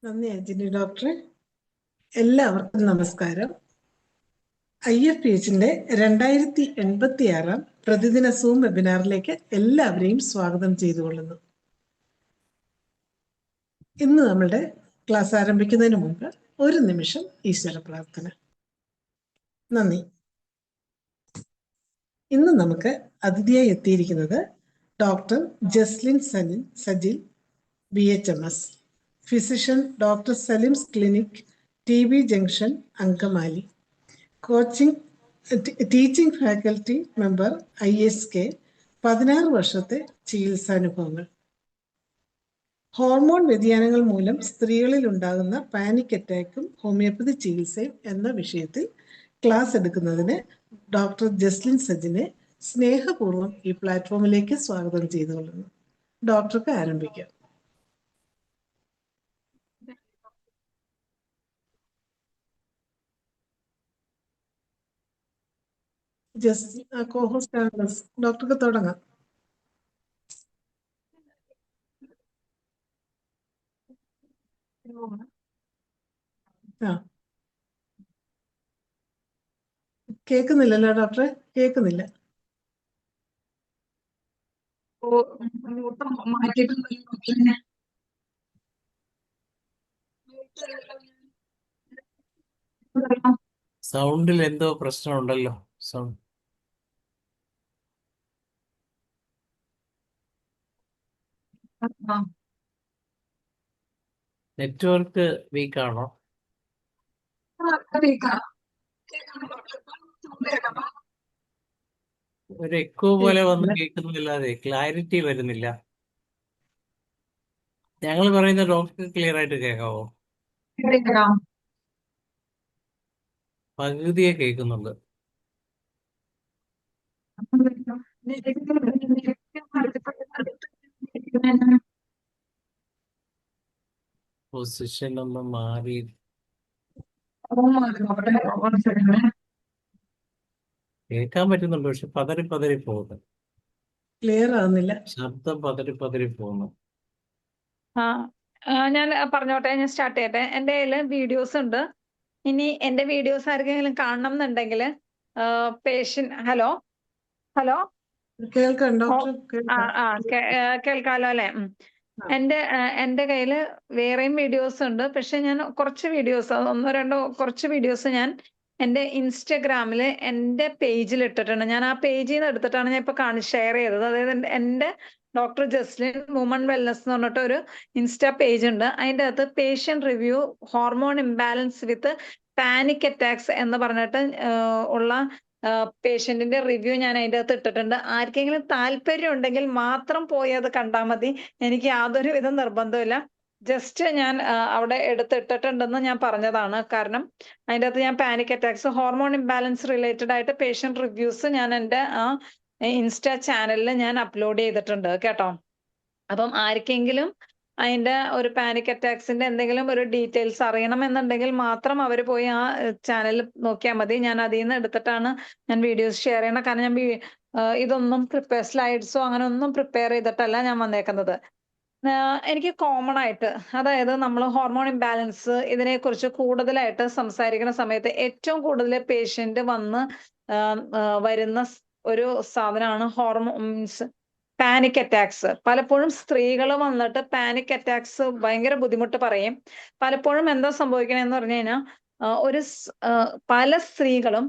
നന്ദി അഞ്ജലി ഡോക്ടറെ. എല്ലാവർക്കും നമസ്കാരം. IFPHന്റെ 2086 പ്രതിദിന സൂം വെബിനാറിലേക്ക് എല്ലാവരെയും സ്വാഗതം ചെയ്തുകൊള്ളുന്നു. ഇന്ന് നമ്മളുടെ ക്ലാസ് ആരംഭിക്കുന്നതിന് മുമ്പ് ഒരു നിമിഷം ഈശ്വര പ്രാർത്ഥന. നന്ദി. ഇന്ന് നമുക്ക് അതിഥിയായി എത്തിയിരിക്കുന്നത് doctor Jaslin Sajil BHMS, physician, doctor Salim's clinic, TB junction, Angamaly. Teaching faculty member, ISK, 16 വർഷത്തെ ചികിത്സാനുഭവങ്ങൾ. ഹോർമോൺ വ്യതിയാനങ്ങൾ മൂലം സ്ത്രീകളിൽ ഉണ്ടാകുന്ന പാനിക് അറ്റാക്കും ഹോമിയോപ്പതി ചികിത്സയും എന്ന വിഷയത്തിൽ ക്ലാസ് എടുക്കുന്നതിന് ഡോക്ടർ ജസ്ലിൻ സജിനെ സ്നേഹപൂർവ്വം ഈ പ്ലാറ്റ്ഫോമിലേക്ക് സ്വാഗതം ചെയ്തുകൊള്ളുന്നു. ഡോക്ടർക്ക് ആരംഭിക്കാം. ഡോക്ടർക്ക് തുടങ്ങാം. കേൾക്കുന്നില്ലല്ലോ ഡോക്ടറെ, കേൾക്കുന്നില്ല. സൗണ്ടിൽ എന്തോ പ്രശ്നമുണ്ടല്ലോ. Sound network വീക്കാണോ? ഒരു എക്കോ പോലെ വന്ന് കേൾക്കുന്നില്ലാതെ ക്ലാരിറ്റി വരുന്നില്ല. ഞങ്ങൾ പറയുന്ന ഡോക്ടർക്ക് ക്ലിയർ ആയിട്ട് കേൾക്കാവോ? പകുതിയെ കേൾക്കുന്നുണ്ട്. പൊസിഷൻ ഒന്ന് മാറി. കേൾക്കാൻ പറ്റുന്നുണ്ട്, പക്ഷെ പതറി പതറി പോകുന്നു. ക്ലിയർ ആവുന്നില്ല. ശബ്ദം പതറി പതറി പോകുന്നു. ഞാൻ പറഞ്ഞോട്ടെ, ഞാൻ സ്റ്റാർട്ട് ചെയ്യട്ടെ. എൻ്റെ കയ്യിൽ വീഡിയോസ് ഉണ്ട്. ഇനി എൻ്റെ വീഡിയോസ് ആർക്കെങ്കിലും കാണണം എന്നുണ്ടെങ്കിൽ ഹലോ ഹലോ കേൾക്കാം ഡോക്ടർ, കേൾക്കാലോ അല്ലെ? എൻ്റെ കയ്യിൽ വേറെയും വീഡിയോസ് ഉണ്ട്. പക്ഷെ ഞാൻ കുറച്ച് വീഡിയോസ്, ഒന്നോ രണ്ടോ കുറച്ച് വീഡിയോസ് ഞാൻ എൻ്റെ ഇൻസ്റ്റഗ്രാമിൽ എൻ്റെ പേജിൽ ഇട്ടിട്ടുണ്ട്. ഞാൻ ആ പേജിൽ നിന്ന് എടുത്തിട്ടാണ് ഞാൻ ഇപ്പൊ ഷെയർ ചെയ്തത്. അതായത് എൻ്റെ ഡോക്ടർ ജസ്ലിൻ വുമൺ വെൽനസ് എന്ന് പറഞ്ഞിട്ട് ഒരു ഇൻസ്റ്റാ പേജ് ഉണ്ട്. അതിൻ്റെ അകത്ത് പേഷ്യന്റ് റിവ്യൂ ഹോർമോൺ ഇംബാലൻസ് വിത്ത് പാനിക് അറ്റാക്സ് എന്ന് പറഞ്ഞിട്ട് ഉള്ള പേഷ്യന്റിന്റെ റിവ്യൂ ഞാൻ അതിൻ്റെ അകത്ത് ഇട്ടിട്ടുണ്ട്. ആർക്കെങ്കിലും താല്പര്യം ഉണ്ടെങ്കിൽ മാത്രം പോയി അത് കണ്ടാൽ മതി. എനിക്ക് യാതൊരു വിധ നിർബന്ധമില്ല. ജസ്റ്റ് ഞാൻ അവിടെ എടുത്തിട്ടിട്ടുണ്ടെന്ന് ഞാൻ പറഞ്ഞതാണ്. കാരണം അതിൻ്റെ അകത്ത് ഞാൻ panic attacks hormone imbalance related ആയിട്ട് പേഷ്യന്റ് റിവ്യൂസ് ഞാൻ എൻ്റെ ആ ഇൻസ്റ്റാ ചാനലിൽ ഞാൻ അപ്ലോഡ് ചെയ്തിട്ടുണ്ട് കേട്ടോ. അപ്പം ആർക്കെങ്കിലും അതിന്റെ ഒരു പാനിക് അറ്റാക്സിന്റെ എന്തെങ്കിലും ഒരു ഡീറ്റെയിൽസ് അറിയണമെന്നുണ്ടെങ്കിൽ മാത്രം അവർ പോയി ആ ചാനൽ നോക്കിയാൽ മതി. ഞാൻ അതിൽ നിന്ന് എടുത്തിട്ടാണ് ഞാൻ വീഡിയോസ് ഷെയർ ചെയ്യണം. കാരണം ഞാൻ ഇതൊന്നും സ്ലൈഡ്സോ അങ്ങനെ ഒന്നും പ്രിപ്പയർ ചെയ്തിട്ടല്ല ഞാൻ വന്നേക്കുന്നത്. എനിക്ക് കോമൺ ആയിട്ട്, അതായത് നമ്മൾ ഹോർമോൺ ഇംബാലൻസ് ഇതിനെക്കുറിച്ച് കൂടുതലായിട്ട് സംസാരിക്കുന്ന സമയത്ത് ഏറ്റവും കൂടുതൽ പേഷ്യന്റ് വന്ന് വരുന്ന ഒരു സാധനമാണ് മീൻസ് പാനിക് അറ്റാക്സ്. പലപ്പോഴും സ്ത്രീകൾ വന്നിട്ട് പാനിക് അറ്റാക്സ് ഭയങ്കര ബുദ്ധിമുട്ട് പറയും. പലപ്പോഴും എന്താ സംഭവിക്കണെന്ന് പറഞ്ഞു കഴിഞ്ഞാൽ പല സ്ത്രീകളും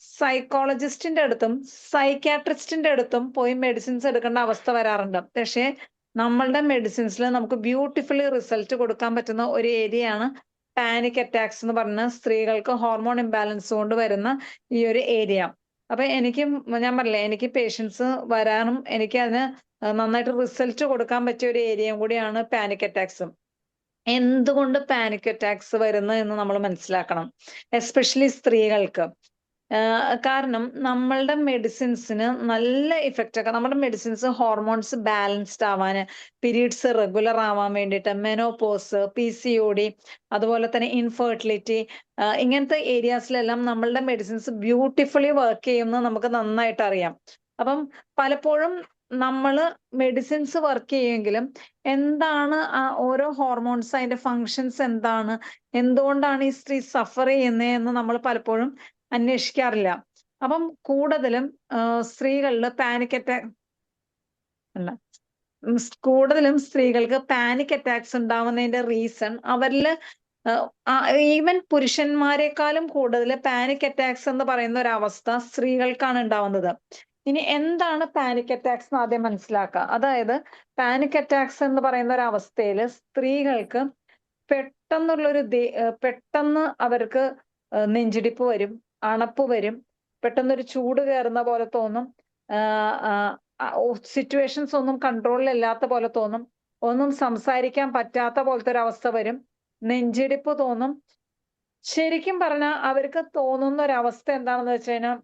സൈക്കോളജിസ്റ്റിന്റെ അടുത്തും സൈക്യാട്രിസ്റ്റിന്റെ അടുത്തും പോയി മെഡിസിൻസ് എടുക്കേണ്ട അവസ്ഥ വരാറുണ്ട്. പക്ഷേ നമ്മളുടെ മെഡിസിൻസിൽ നമുക്ക് ബ്യൂട്ടിഫുള്ളി റിസൾട്ട് കൊടുക്കാൻ പറ്റുന്ന ഒരു ഏരിയയാണ് പാനിക് അറ്റാക്സ് എന്ന് പറഞ്ഞ സ്ത്രീകൾക്ക് ഹോർമോൺ ഇംബാലൻസ് കൊണ്ട് വരുന്ന ഈ ഒരു ഏരിയ. അപ്പൊ ഞാൻ പറഞ്ഞില്ലേ, എനിക്ക് പേഷ്യൻസ് വരാനും എനിക്ക് അതിന് നന്നായിട്ട് റിസൾട്ട് കൊടുക്കാൻ പറ്റിയ ഒരു ഏരിയയും കൂടിയാണ് പാനിക് അറ്റാക്സ്. എന്തുകൊണ്ട് പാനിക് അറ്റാക്സ് വരുന്നു എന്ന് നമ്മൾ മനസ്സിലാക്കണം, എസ്പെഷ്യലി സ്ത്രീകൾക്ക്. കാരണം നമ്മളുടെ മെഡിസിൻസിന് നല്ല ഇഫക്റ്റ് ഒക്കെ, നമ്മുടെ മെഡിസിൻസ് ഹോർമോൺസ് ബാലൻസ്ഡ് ആവാന്, പീരീഡ്സ് റെഗുലർ ആവാൻ വേണ്ടിയിട്ട്, മെനോപോസ്, PCOD, അതുപോലെ തന്നെ ഇൻഫെർട്ടിലിറ്റി, ഇങ്ങനത്തെ ഏരിയാസിലെല്ലാം നമ്മളുടെ മെഡിസിൻസ് ബ്യൂട്ടിഫുള്ളി വർക്ക് ചെയ്യുമെന്ന് നമുക്ക് നന്നായിട്ട് അറിയാം. അപ്പം പലപ്പോഴും നമ്മള് മെഡിസിൻസ് വർക്ക് ചെയ്യുമെങ്കിലും എന്താണ് ആ ഓരോ ഹോർമോൺസ് അതിന്റെ ഫങ്ഷൻസ് എന്താണ്, എന്തുകൊണ്ടാണ് ഈ സ്ത്രീ സഫർ ചെയ്യുന്നത് എന്ന് നമ്മൾ പലപ്പോഴും അന്വേഷിക്കാറില്ല. അപ്പം കൂടുതലും സ്ത്രീകളിൽ പാനിക് അറ്റാക്ക് അല്ല കൂടുതലും സ്ത്രീകൾക്ക് പാനിക് അറ്റാക്സ് ഉണ്ടാവുന്നതിന്റെ റീസൺ അവരിൽ ഈവൻ പുരുഷന്മാരെക്കാളും കൂടുതൽ പാനിക് അറ്റാക്സ് എന്ന് പറയുന്ന ഒരു അവസ്ഥ സ്ത്രീകൾക്കാണ് ഉണ്ടാവുന്നത്. ഇനി എന്താണ് പാനിക് അറ്റാക്സ് എന്ന് ആദ്യം മനസ്സിലാക്കുക. അതായത് പാനിക് അറ്റാക്സ് എന്ന് പറയുന്ന ഒരു അവസ്ഥയിൽ സ്ത്രീകൾക്ക് പെട്ടെന്ന് അവർക്ക് നെഞ്ചിടിപ്പ് വരും, അണപ്പ് വരും, പെട്ടെന്നൊരു ചൂട് കയറുന്ന പോലെ തോന്നും, സിറ്റുവേഷൻസ് ഒന്നും കൺട്രോളിലില്ലാത്ത പോലെ തോന്നും, ഒന്നും സംസാരിക്കാൻ പറ്റാത്ത പോലത്തെ ഒരു അവസ്ഥ വരും, നെഞ്ചിടിപ്പ് തോന്നും. ശരിക്കും പറഞ്ഞാൽ അവർക്ക് തോന്നുന്ന ഒരു അവസ്ഥ എന്താണെന്ന് വെച്ച് കഴിഞ്ഞാൽ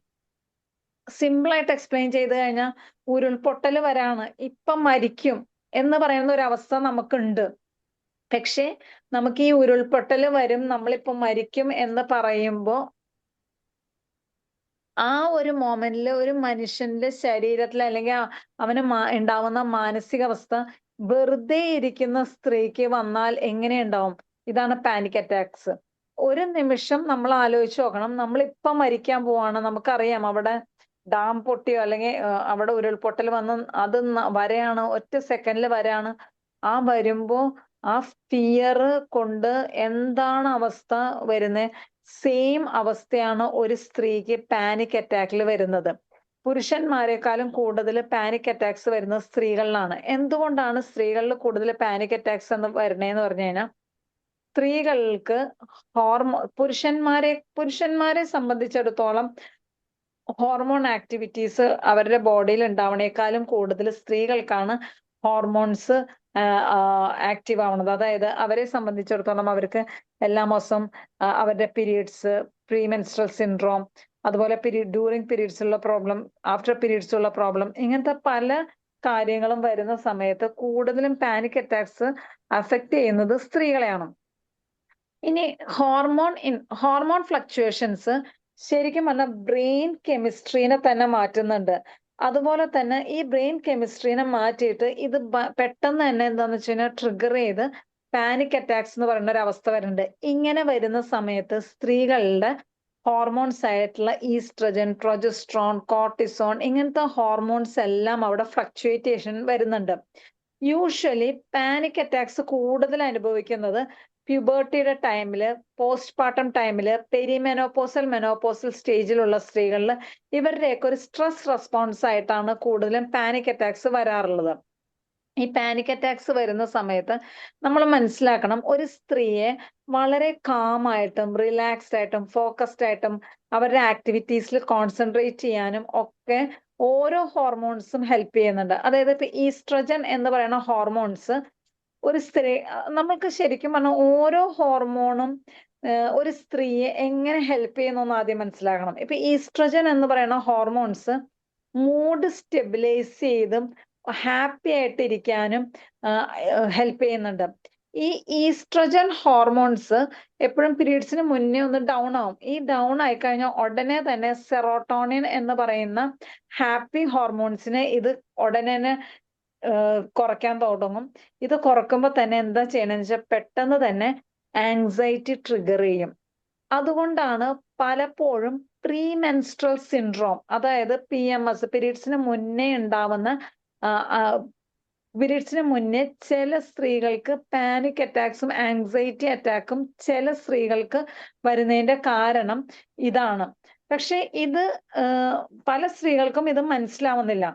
സിമ്പിൾ ആയിട്ട് എക്സ്പ്ലെയിൻ ചെയ്ത് കഴിഞ്ഞാൽ ഉരുൾപൊട്ടൽ വരാണ്, ഇപ്പം മരിക്കും എന്ന് പറയുന്ന ഒരു അവസ്ഥ നമുക്കുണ്ട്. പക്ഷെ നമുക്ക് ഈ ഉരുൾപൊട്ടൽ വരും, നമ്മളിപ്പം മരിക്കും എന്ന് പറയുമ്പോൾ ആ ഒരു മൊമെന്റിൽ ഒരു മനുഷ്യന്റെ ശരീരത്തിൽ അല്ലെങ്കിൽ അവന് ഉണ്ടാവുന്ന മാനസികാവസ്ഥ വെറുതെ ഇരിക്കുന്ന സ്ത്രീക്ക് വന്നാൽ എങ്ങനെ ഉണ്ടാവും? ഇതാണ് പാനിക് അറ്റാക്സ്. ഒരു നിമിഷം നമ്മൾ ആലോചിച്ച് നോക്കണം, നമ്മളിപ്പം മരിക്കാൻ പോവാണ്, നമുക്കറിയാം അവിടെ ഡാം പൊട്ടിയോ അല്ലെങ്കിൽ അവിടെ ഉരുൾപൊട്ടൽ വന്ന് അത് വരെയാണ്, ഒറ്റ സെക്കൻഡിൽ വരെയാണ്. ആ വരുമ്പോ ആ ഫിയർ കൊണ്ട് എന്താണ് അവസ്ഥ വരുന്നത്? സെയിം അവസ്ഥയാണ് ഒരു സ്ത്രീക്ക് പാനിക് അറ്റാക്കിൽ വരുന്നത്. പുരുഷന്മാരെക്കാളും കൂടുതൽ പാനിക് അറ്റാക്സ് വരുന്നത് സ്ത്രീകളിലാണ്. എന്തുകൊണ്ടാണ് സ്ത്രീകളിൽ കൂടുതൽ പാനിക് അറ്റാക്സ് എന്ന് വരണേന്ന് പറഞ്ഞു കഴിഞ്ഞാൽ സ്ത്രീകൾക്ക് പുരുഷന്മാരെ സംബന്ധിച്ചിടത്തോളം ഹോർമോൺ ആക്ടിവിറ്റീസ് അവരുടെ ബോഡിയിൽ ഉണ്ടാവണേക്കാളും കൂടുതൽ സ്ത്രീകൾക്കാണ് ഹോർമോൺസ് ആക്റ്റീവ് ആവുന്നത്. അതായത് അവരെ സംബന്ധിച്ചിടത്തോളം അവർക്ക് എല്ലാ മാസം അവരുടെ പീരീഡ്സ്, പ്രീമെൻസ്ട്രൽ സിൻഡ്രോം, അതുപോലെ ഡ്യൂറിങ് പീരീഡ്സ് ഉള്ള പ്രോബ്ലം, ആഫ്റ്റർ പീരീഡ്സ് ഉള്ള പ്രോബ്ലം, ഇങ്ങനത്തെ പല കാര്യങ്ങളും വരുന്ന സമയത്ത് കൂടുതലും പാനിക് അറ്റാക്സ് അഫക്റ്റ് ചെയ്യുന്നത് സ്ത്രീകളെയാണ്. ഇനി ഹോർമോൺ ഫ്ലക്ച്വേഷൻസ് ശരിക്കും പറഞ്ഞാൽ ബ്രെയിൻ കെമിസ്ട്രീനെ തന്നെ മാറ്റുന്നുണ്ട്. അതുപോലെ തന്നെ ഈ ബ്രെയിൻ കെമിസ്ട്രീനെ മാറ്റിയിട്ട് ഇത് പെട്ടെന്ന് തന്നെ എന്താന്ന് വെച്ച് കഴിഞ്ഞാൽ ട്രിഗർ ചെയ്ത് പാനിക് അറ്റാക്സ് എന്ന് പറയുന്ന ഒരു അവസ്ഥ വരുന്നുണ്ട്. ഇങ്ങനെ വരുന്ന സമയത്ത് സ്ത്രീകളുടെ ഹോർമോൺസ് ആയിട്ടുള്ള ഈസ്ട്രജൻ, പ്രൊജസ്ട്രോൺ, കോർട്ടിസോൺ, ഇങ്ങനത്തെ ഹോർമോൺസ് എല്ലാം അവിടെ ഫ്ലക്ച്വേറ്റേഷൻ വരുന്നുണ്ട്. യൂഷ്വലി പാനിക് അറ്റാക്സ് കൂടുതൽ അനുഭവിക്കുന്നത് പ്യൂബർട്ടിയുടെ ടൈമില്, പോസ്റ്റ് പാർട്ടം ടൈമില്, മെനോപോസൽ സ്റ്റേജിലുള്ള സ്ത്രീകളിൽ ഇവരുടെയൊക്കെ ഒരു സ്ട്രെസ് റെസ്പോൺസ് ആയിട്ടാണ് കൂടുതലും പാനിക് അറ്റാക്സ് വരാറുള്ളത്. ഈ പാനിക് അറ്റാക്സ് വരുന്ന സമയത്ത് നമ്മൾ മനസ്സിലാക്കണം, ഒരു സ്ത്രീയെ വളരെ കാമായിട്ടും റിലാക്സ്ഡ് ആയിട്ടും ഫോക്കസ്ഡ് ആയിട്ടും അവരുടെ ആക്ടിവിറ്റീസിൽ കോൺസെൻട്രേറ്റ് ചെയ്യാനും ഒക്കെ ഓരോ ഹോർമോൺസും ഹെൽപ്പ് ചെയ്യുന്നുണ്ട്. അതായത് ഇപ്പൊ ഈസ്ട്രജൻ എന്ന് പറയുന്ന ഹോർമോൺസ് ഒരു സ്ത്രീ, നമുക്ക് ശരിക്കും പറഞ്ഞാൽ ഓരോ ഹോർമോണും ഒരു സ്ത്രീയെ എങ്ങനെ ഹെൽപ്പ് ചെയ്യുന്നു ആദ്യം മനസ്സിലാക്കണം. ഇപ്പൊ ഈസ്ട്രജൻ എന്ന് പറയുന്ന ഹോർമോൺസ് മൂഡ് സ്റ്റെബിലൈസ് ചെയ്തും ഹാപ്പി ആയിട്ട് ഇരിക്കാനും ഹെൽപ്പ് ചെയ്യുന്നുണ്ട്. ഈ ഈസ്ട്രജൻ ഹോർമോൺസ് എപ്പോഴും പീരീഡ്സിന് മുന്നേ ഒന്ന് ഡൗൺ ആവും. ഈ ഡൗൺ ആയി കഴിഞ്ഞാൽ ഉടനെ തന്നെ സെറോട്ടോണിൻ എന്ന് പറയുന്ന ഹാപ്പി ഹോർമോൺസിനെ ഇത് ഉടനെ കുറയ്ക്കാൻ തുടങ്ങും. ഇത് കുറക്കുമ്പോൾ തന്നെ എന്താ ചെയ്യണമെന്ന് വെച്ചാൽ പെട്ടെന്ന് തന്നെ ആങ്സൈറ്റി ട്രിഗർ ചെയ്യും. അതുകൊണ്ടാണ് പലപ്പോഴും പ്രീമെൻസ്ട്രൽ സിൻഡ്രോം, അതായത് PMS, പീരീഡ്സിന് മുന്നേ ഉണ്ടാവുന്ന പീരീഡ്സിന് മുന്നേ ചില സ്ത്രീകൾക്ക് പാനിക് അറ്റാക്സും ആങ്സൈറ്റി അറ്റാക്കും ചില സ്ത്രീകൾക്ക് വരുന്നതിന്റെ കാരണം ഇതാണ്. പക്ഷെ ഇത് പല സ്ത്രീകൾക്കും ഇത് മനസ്സിലാവുന്നില്ല.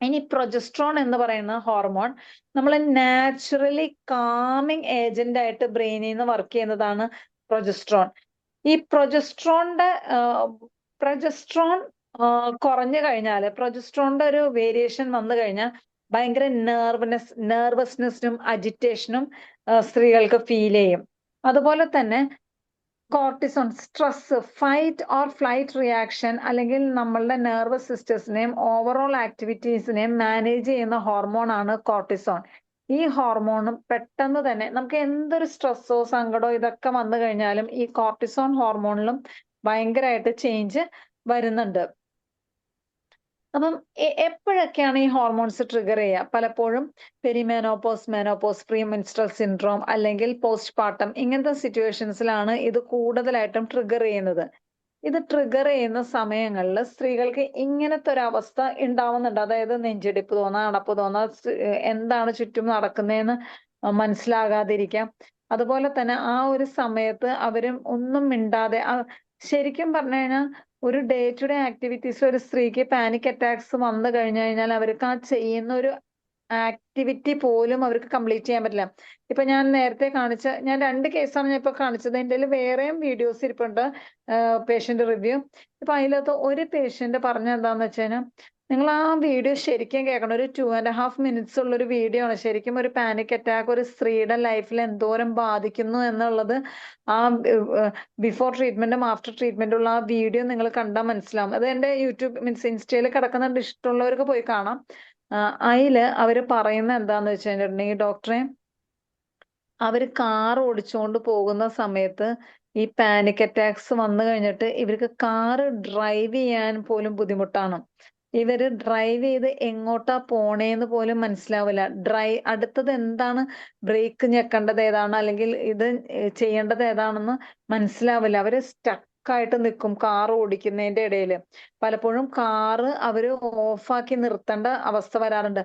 ഇനി പ്രൊജസ്ട്രോൺ എന്ന് പറയുന്ന ഹോർമോൺ നമ്മൾ നാച്ചുറലി കാമിങ് ഏജന്റ് ആയിട്ട് ബ്രെയിനിൽ നിന്ന് വർക്ക് ചെയ്യുന്നതാണ് പ്രൊജസ്ട്രോൺ. ഈ പ്രൊജസ്ട്രോൺ കുറഞ്ഞു കഴിഞ്ഞാൽ, പ്രൊജസ്ട്രോണിന്റെ ഒരു വേരിയേഷൻ വന്നു കഴിഞ്ഞാൽ ഭയങ്കര നെർവസ്നെസ്സിനും അജിറ്റേഷനും സ്ത്രീകൾക്ക് ഫീൽ ചെയ്യും. അതുപോലെ തന്നെ cortisone, stress, fight or flight reaction, അല്ലെങ്കിൽ നമ്മളുടെ നെർവസ് സിസ്റ്റത്തിനെയും ഓവറോൾ ആക്ടിവിറ്റീസിനെയും മാനേജ് ചെയ്യുന്ന ഹോർമോൺ ആണ് കോർട്ടിസോൺ. ഈ ഹോർമോണും പെട്ടെന്ന് തന്നെ നമുക്ക് എന്തൊരു സ്ട്രെസ്സോ സങ്കടമോ ഇതൊക്കെ വന്നു കഴിഞ്ഞാലും ഈ കോർട്ടിസോൺ ഹോർമോണിലും ഭയങ്കരമായിട്ട് ചേഞ്ച് വരുന്നുണ്ട്. അപ്പം എപ്പോഴൊക്കെയാണ് ഈ ഹോർമോൺസ് ട്രിഗർ ചെയ്യുക? പലപ്പോഴും perimenopause, menopause, pre menstrual syndrome അല്ലെങ്കിൽ പോസ്റ്റ് പാർട്ടം ഇങ്ങനത്തെ സിറ്റുവേഷൻസിലാണ് ഇത് കൂടുതലായിട്ടും ട്രിഗർ ചെയ്യുന്നത്. ഇത് ട്രിഗർ ചെയ്യുന്ന സമയങ്ങളിൽ സ്ത്രീകൾക്ക് ഇങ്ങനത്തെ ഒരു അവസ്ഥ ഉണ്ടാവുന്നുണ്ട്. അതായത് നെഞ്ചിടിപ്പ് തോന്നുക, അടപ്പ് തോന്നുക, എന്താണ് ചുറ്റും നടക്കുന്നതെന്ന് മനസ്സിലാകാതിരിക്കാം. അതുപോലെ തന്നെ ആ ഒരു സമയത്ത് അവരും ഒന്നും മിണ്ടാതെ ശരിക്കും പറഞ്ഞു കഴിഞ്ഞാൽ ഒരു ഡേ ടു ഡേ ആക്ടിവിറ്റീസ് ഒരു സ്ത്രീക്ക് പാനിക് അറ്റാക്സ് വന്നു കഴിഞ്ഞു കഴിഞ്ഞാൽ അവർക്ക് ആ ചെയ്യുന്ന ഒരു ആക്ടിവിറ്റി പോലും അവർക്ക് കംപ്ലീറ്റ് ചെയ്യാൻ പറ്റില്ല. ഇപ്പൊ ഞാൻ നേരത്തെ ഞാൻ 2 കേസാണ് ഞാൻ ഇപ്പൊ കാണിച്ചത്. എൻ്റെ വേറെയും വീഡിയോസ് ഇരിപ്പുണ്ട്, പേഷ്യന്റ് റിവ്യൂ. ഇപ്പൊ അതിലകത്ത് ഒരു പേഷ്യന്റ് പറഞ്ഞ എന്താന്ന് വെച്ച് കഴിഞ്ഞാൽ, നിങ്ങൾ ആ വീഡിയോ ശരിക്കും കേൾക്കണം. ഒരു 2.5 minutes ഉള്ള ഒരു വീഡിയോ ആണ്. ശരിക്കും ഒരു പാനിക് അറ്റാക്ക് ഒരു സ്ത്രീയുടെ ലൈഫിൽ എന്തോരം ബാധിക്കുന്നു എന്നുള്ളത് ആ ബിഫോർ ട്രീറ്റ്മെന്റും ആഫ്റ്റർ ട്രീറ്റ്മെന്റും ഉള്ള ആ വീഡിയോ നിങ്ങൾ കണ്ടാൽ മനസ്സിലാവും. അത് എൻ്റെ യൂട്യൂബ് ഇൻസ്റ്റയിൽ കിടക്കുന്നുണ്ട്, ഇഷ്ടമുള്ളവർക്ക് പോയി കാണാം. അതില് അവര് പറയുന്ന എന്താന്ന് വെച്ച് കഴിഞ്ഞിട്ടുണ്ടെങ്കിൽ, ഡോക്ടറെ, അവര് കാർ ഓടിച്ചുകൊണ്ട് പോകുന്ന സമയത്ത് ഈ പാനിക് അറ്റാക്സ് വന്നു കഴിഞ്ഞിട്ട് ഇവർക്ക് കാറ് ഡ്രൈവ് ചെയ്യാൻ പോലും ബുദ്ധിമുട്ടാണ്. ഇവര് ഡ്രൈവ് ചെയ്ത് എങ്ങോട്ടാ പോണേന്ന് പോലും മനസ്സിലാവില്ല. അടുത്തത് എന്താണ്, ബ്രേക്ക് ഞെക്കേണ്ടത് ഏതാണ്, അല്ലെങ്കിൽ ഇത് ചെയ്യേണ്ടത് ഏതാണെന്ന് മനസ്സിലാവില്ല. അവര് സ്റ്റക്കായിട്ട് നിൽക്കും കാർ ഓടിക്കുന്നതിന്റെ ഇടയിൽ. പലപ്പോഴും കാറ് അവര് ഓഫാക്കി നിർത്തേണ്ട അവസ്ഥ വരാറുണ്ട്.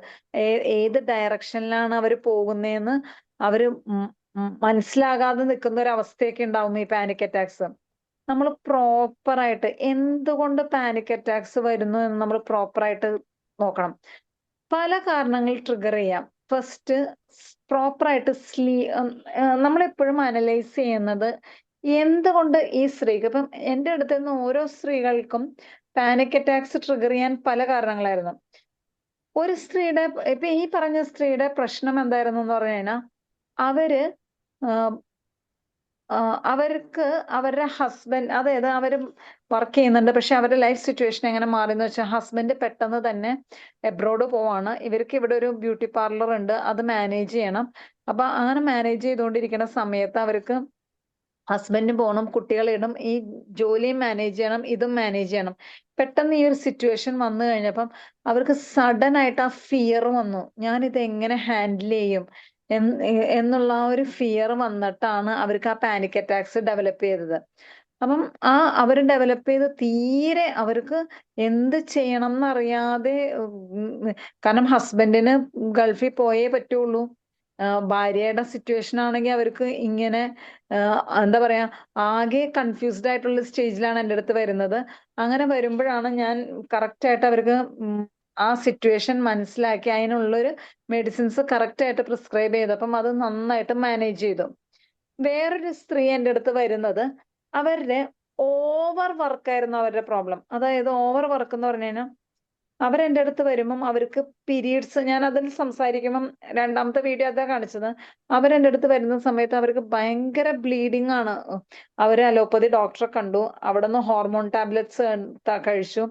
ഏത് ഡയറക്ഷനിലാണ് അവര് പോകുന്നതെന്ന് അവര് മനസ്സിലാകാതെ നിൽക്കുന്ന ഒരു അവസ്ഥയൊക്കെ ഉണ്ടാവും ഈ പാനിക് അറ്റാക്സ്. നമ്മൾ പ്രോപ്പറായിട്ട് എന്തുകൊണ്ട് പാനിക് അറ്റാക്സ് വരുന്നു എന്ന് നമ്മൾ പ്രോപ്പറായിട്ട് നോക്കണം. പല കാരണങ്ങൾ ട്രിഗർ ചെയ്യാം. ഫസ്റ്റ്, പ്രോപ്പറായിട്ട് നമ്മളെപ്പോഴും അനലൈസ് ചെയ്യുന്നത് എന്തുകൊണ്ട് ഈ സ്ത്രീക്ക്, ഇപ്പം എൻ്റെ അടുത്ത് നിന്ന് ഓരോ സ്ത്രീകൾക്കും പാനിക് അറ്റാക്സ് ട്രിഗർ ചെയ്യാൻ പല കാരണങ്ങളായിരുന്നു. ഒരു സ്ത്രീയുടെ, ഇപ്പൊ ഈ പറഞ്ഞ സ്ത്രീയുടെ പ്രശ്നം എന്തായിരുന്നു എന്ന് പറഞ്ഞു കഴിഞ്ഞാൽ, അവര് അവർക്ക് അവരുടെ ഹസ്ബൻഡ്, അതായത് അവര് വർക്ക് ചെയ്യുന്നുണ്ട്, പക്ഷെ അവരുടെ ലൈഫ് സിറ്റുവേഷൻ എങ്ങനെ മാറിയെന്ന് വെച്ചാൽ, ഹസ്ബൻഡ് പെട്ടെന്ന് തന്നെ എബ്രോഡ് പോവാണ്. ഇവർക്ക് ഇവിടെ ഒരു ബ്യൂട്ടി പാർലർ ഉണ്ട്, അത് മാനേജ് ചെയ്യണം. അപ്പൊ അങ്ങനെ മാനേജ് ചെയ്തുകൊണ്ടിരിക്കുന്ന സമയത്ത് അവർക്ക് ഹസ്ബൻഡും പോകണം, കുട്ടികളിടും, ഈ ജോലിയും മാനേജ് ചെയ്യണം, ഇതും മാനേജ് ചെയ്യണം. പെട്ടെന്ന് ഈ ഒരു സിറ്റുവേഷൻ വന്നു കഴിഞ്ഞപ്പം അവർക്ക് സഡൻ ആയിട്ട് ആ ഫിയർ വന്നു, ഞാനിത് എങ്ങനെ ഹാൻഡിൽ ചെയ്യും എന്നുള്ള ആ ഒരു ഫിയർ വന്നിട്ടാണ് അവർക്ക് ആ പാനിക് അറ്റാക്സ് ഡെവലപ്പ് ചെയ്തത്. അപ്പം അവർ ഡെവലപ്പ് ചെയ്ത് തീരെ അവർക്ക് എന്ത് ചെയ്യണം എന്നറിയാതെ, കാരണം ഹസ്ബൻഡിന് ഗൾഫിൽ പോയേ പറ്റുള്ളൂ. ഭാര്യയുടെ സിറ്റുവേഷൻ ആണെങ്കിൽ അവർക്ക് ഇങ്ങനെ എന്താ പറയാ, ആകെ കൺഫ്യൂസ്ഡ് ആയിട്ടുള്ള സ്റ്റേജിലാണ് എൻ്റെ അടുത്ത് വരുന്നത്. അങ്ങനെ വരുമ്പോഴാണ് ഞാൻ കറക്റ്റ് ആയിട്ട് അവർക്ക് ആ സിറ്റുവേഷൻ മനസ്സിലാക്കി അതിനുള്ളൊരു മെഡിസിൻസ് കറക്റ്റ് ആയിട്ട് പ്രിസ്ക്രൈബ് ചെയ്തു. അപ്പം അത് നന്നായിട്ട് മാനേജ് ചെയ്തു. വേറൊരു സ്ത്രീ എൻ്റെ അടുത്ത് വരുന്നത്, അവരുടെ ഓവർ വർക്കായിരുന്നു അവരുടെ പ്രോബ്ലം. അതായത് ഓവർ വർക്ക് എന്ന് പറഞ്ഞു കഴിഞ്ഞാൽ, അവരെൻ്റെ അടുത്ത് വരുമ്പം അവർക്ക് പീരീഡ്സ്, ഞാൻ അതിൽ സംസാരിക്കുമ്പം രണ്ടാമത്തെ വീഡിയോ അതാ കാണിച്ചത്, അവരെൻ്റെ അടുത്ത് വരുന്ന സമയത്ത് അവർക്ക് ഭയങ്കര ബ്ലീഡിങ് ആണ്. അവർ അലോപ്പതി ഡോക്ടറെ കണ്ടു, അവിടെ നിന്ന് ഹോർമോൺ ടാബ്ലറ്റ്സ് കഴിച്ചു,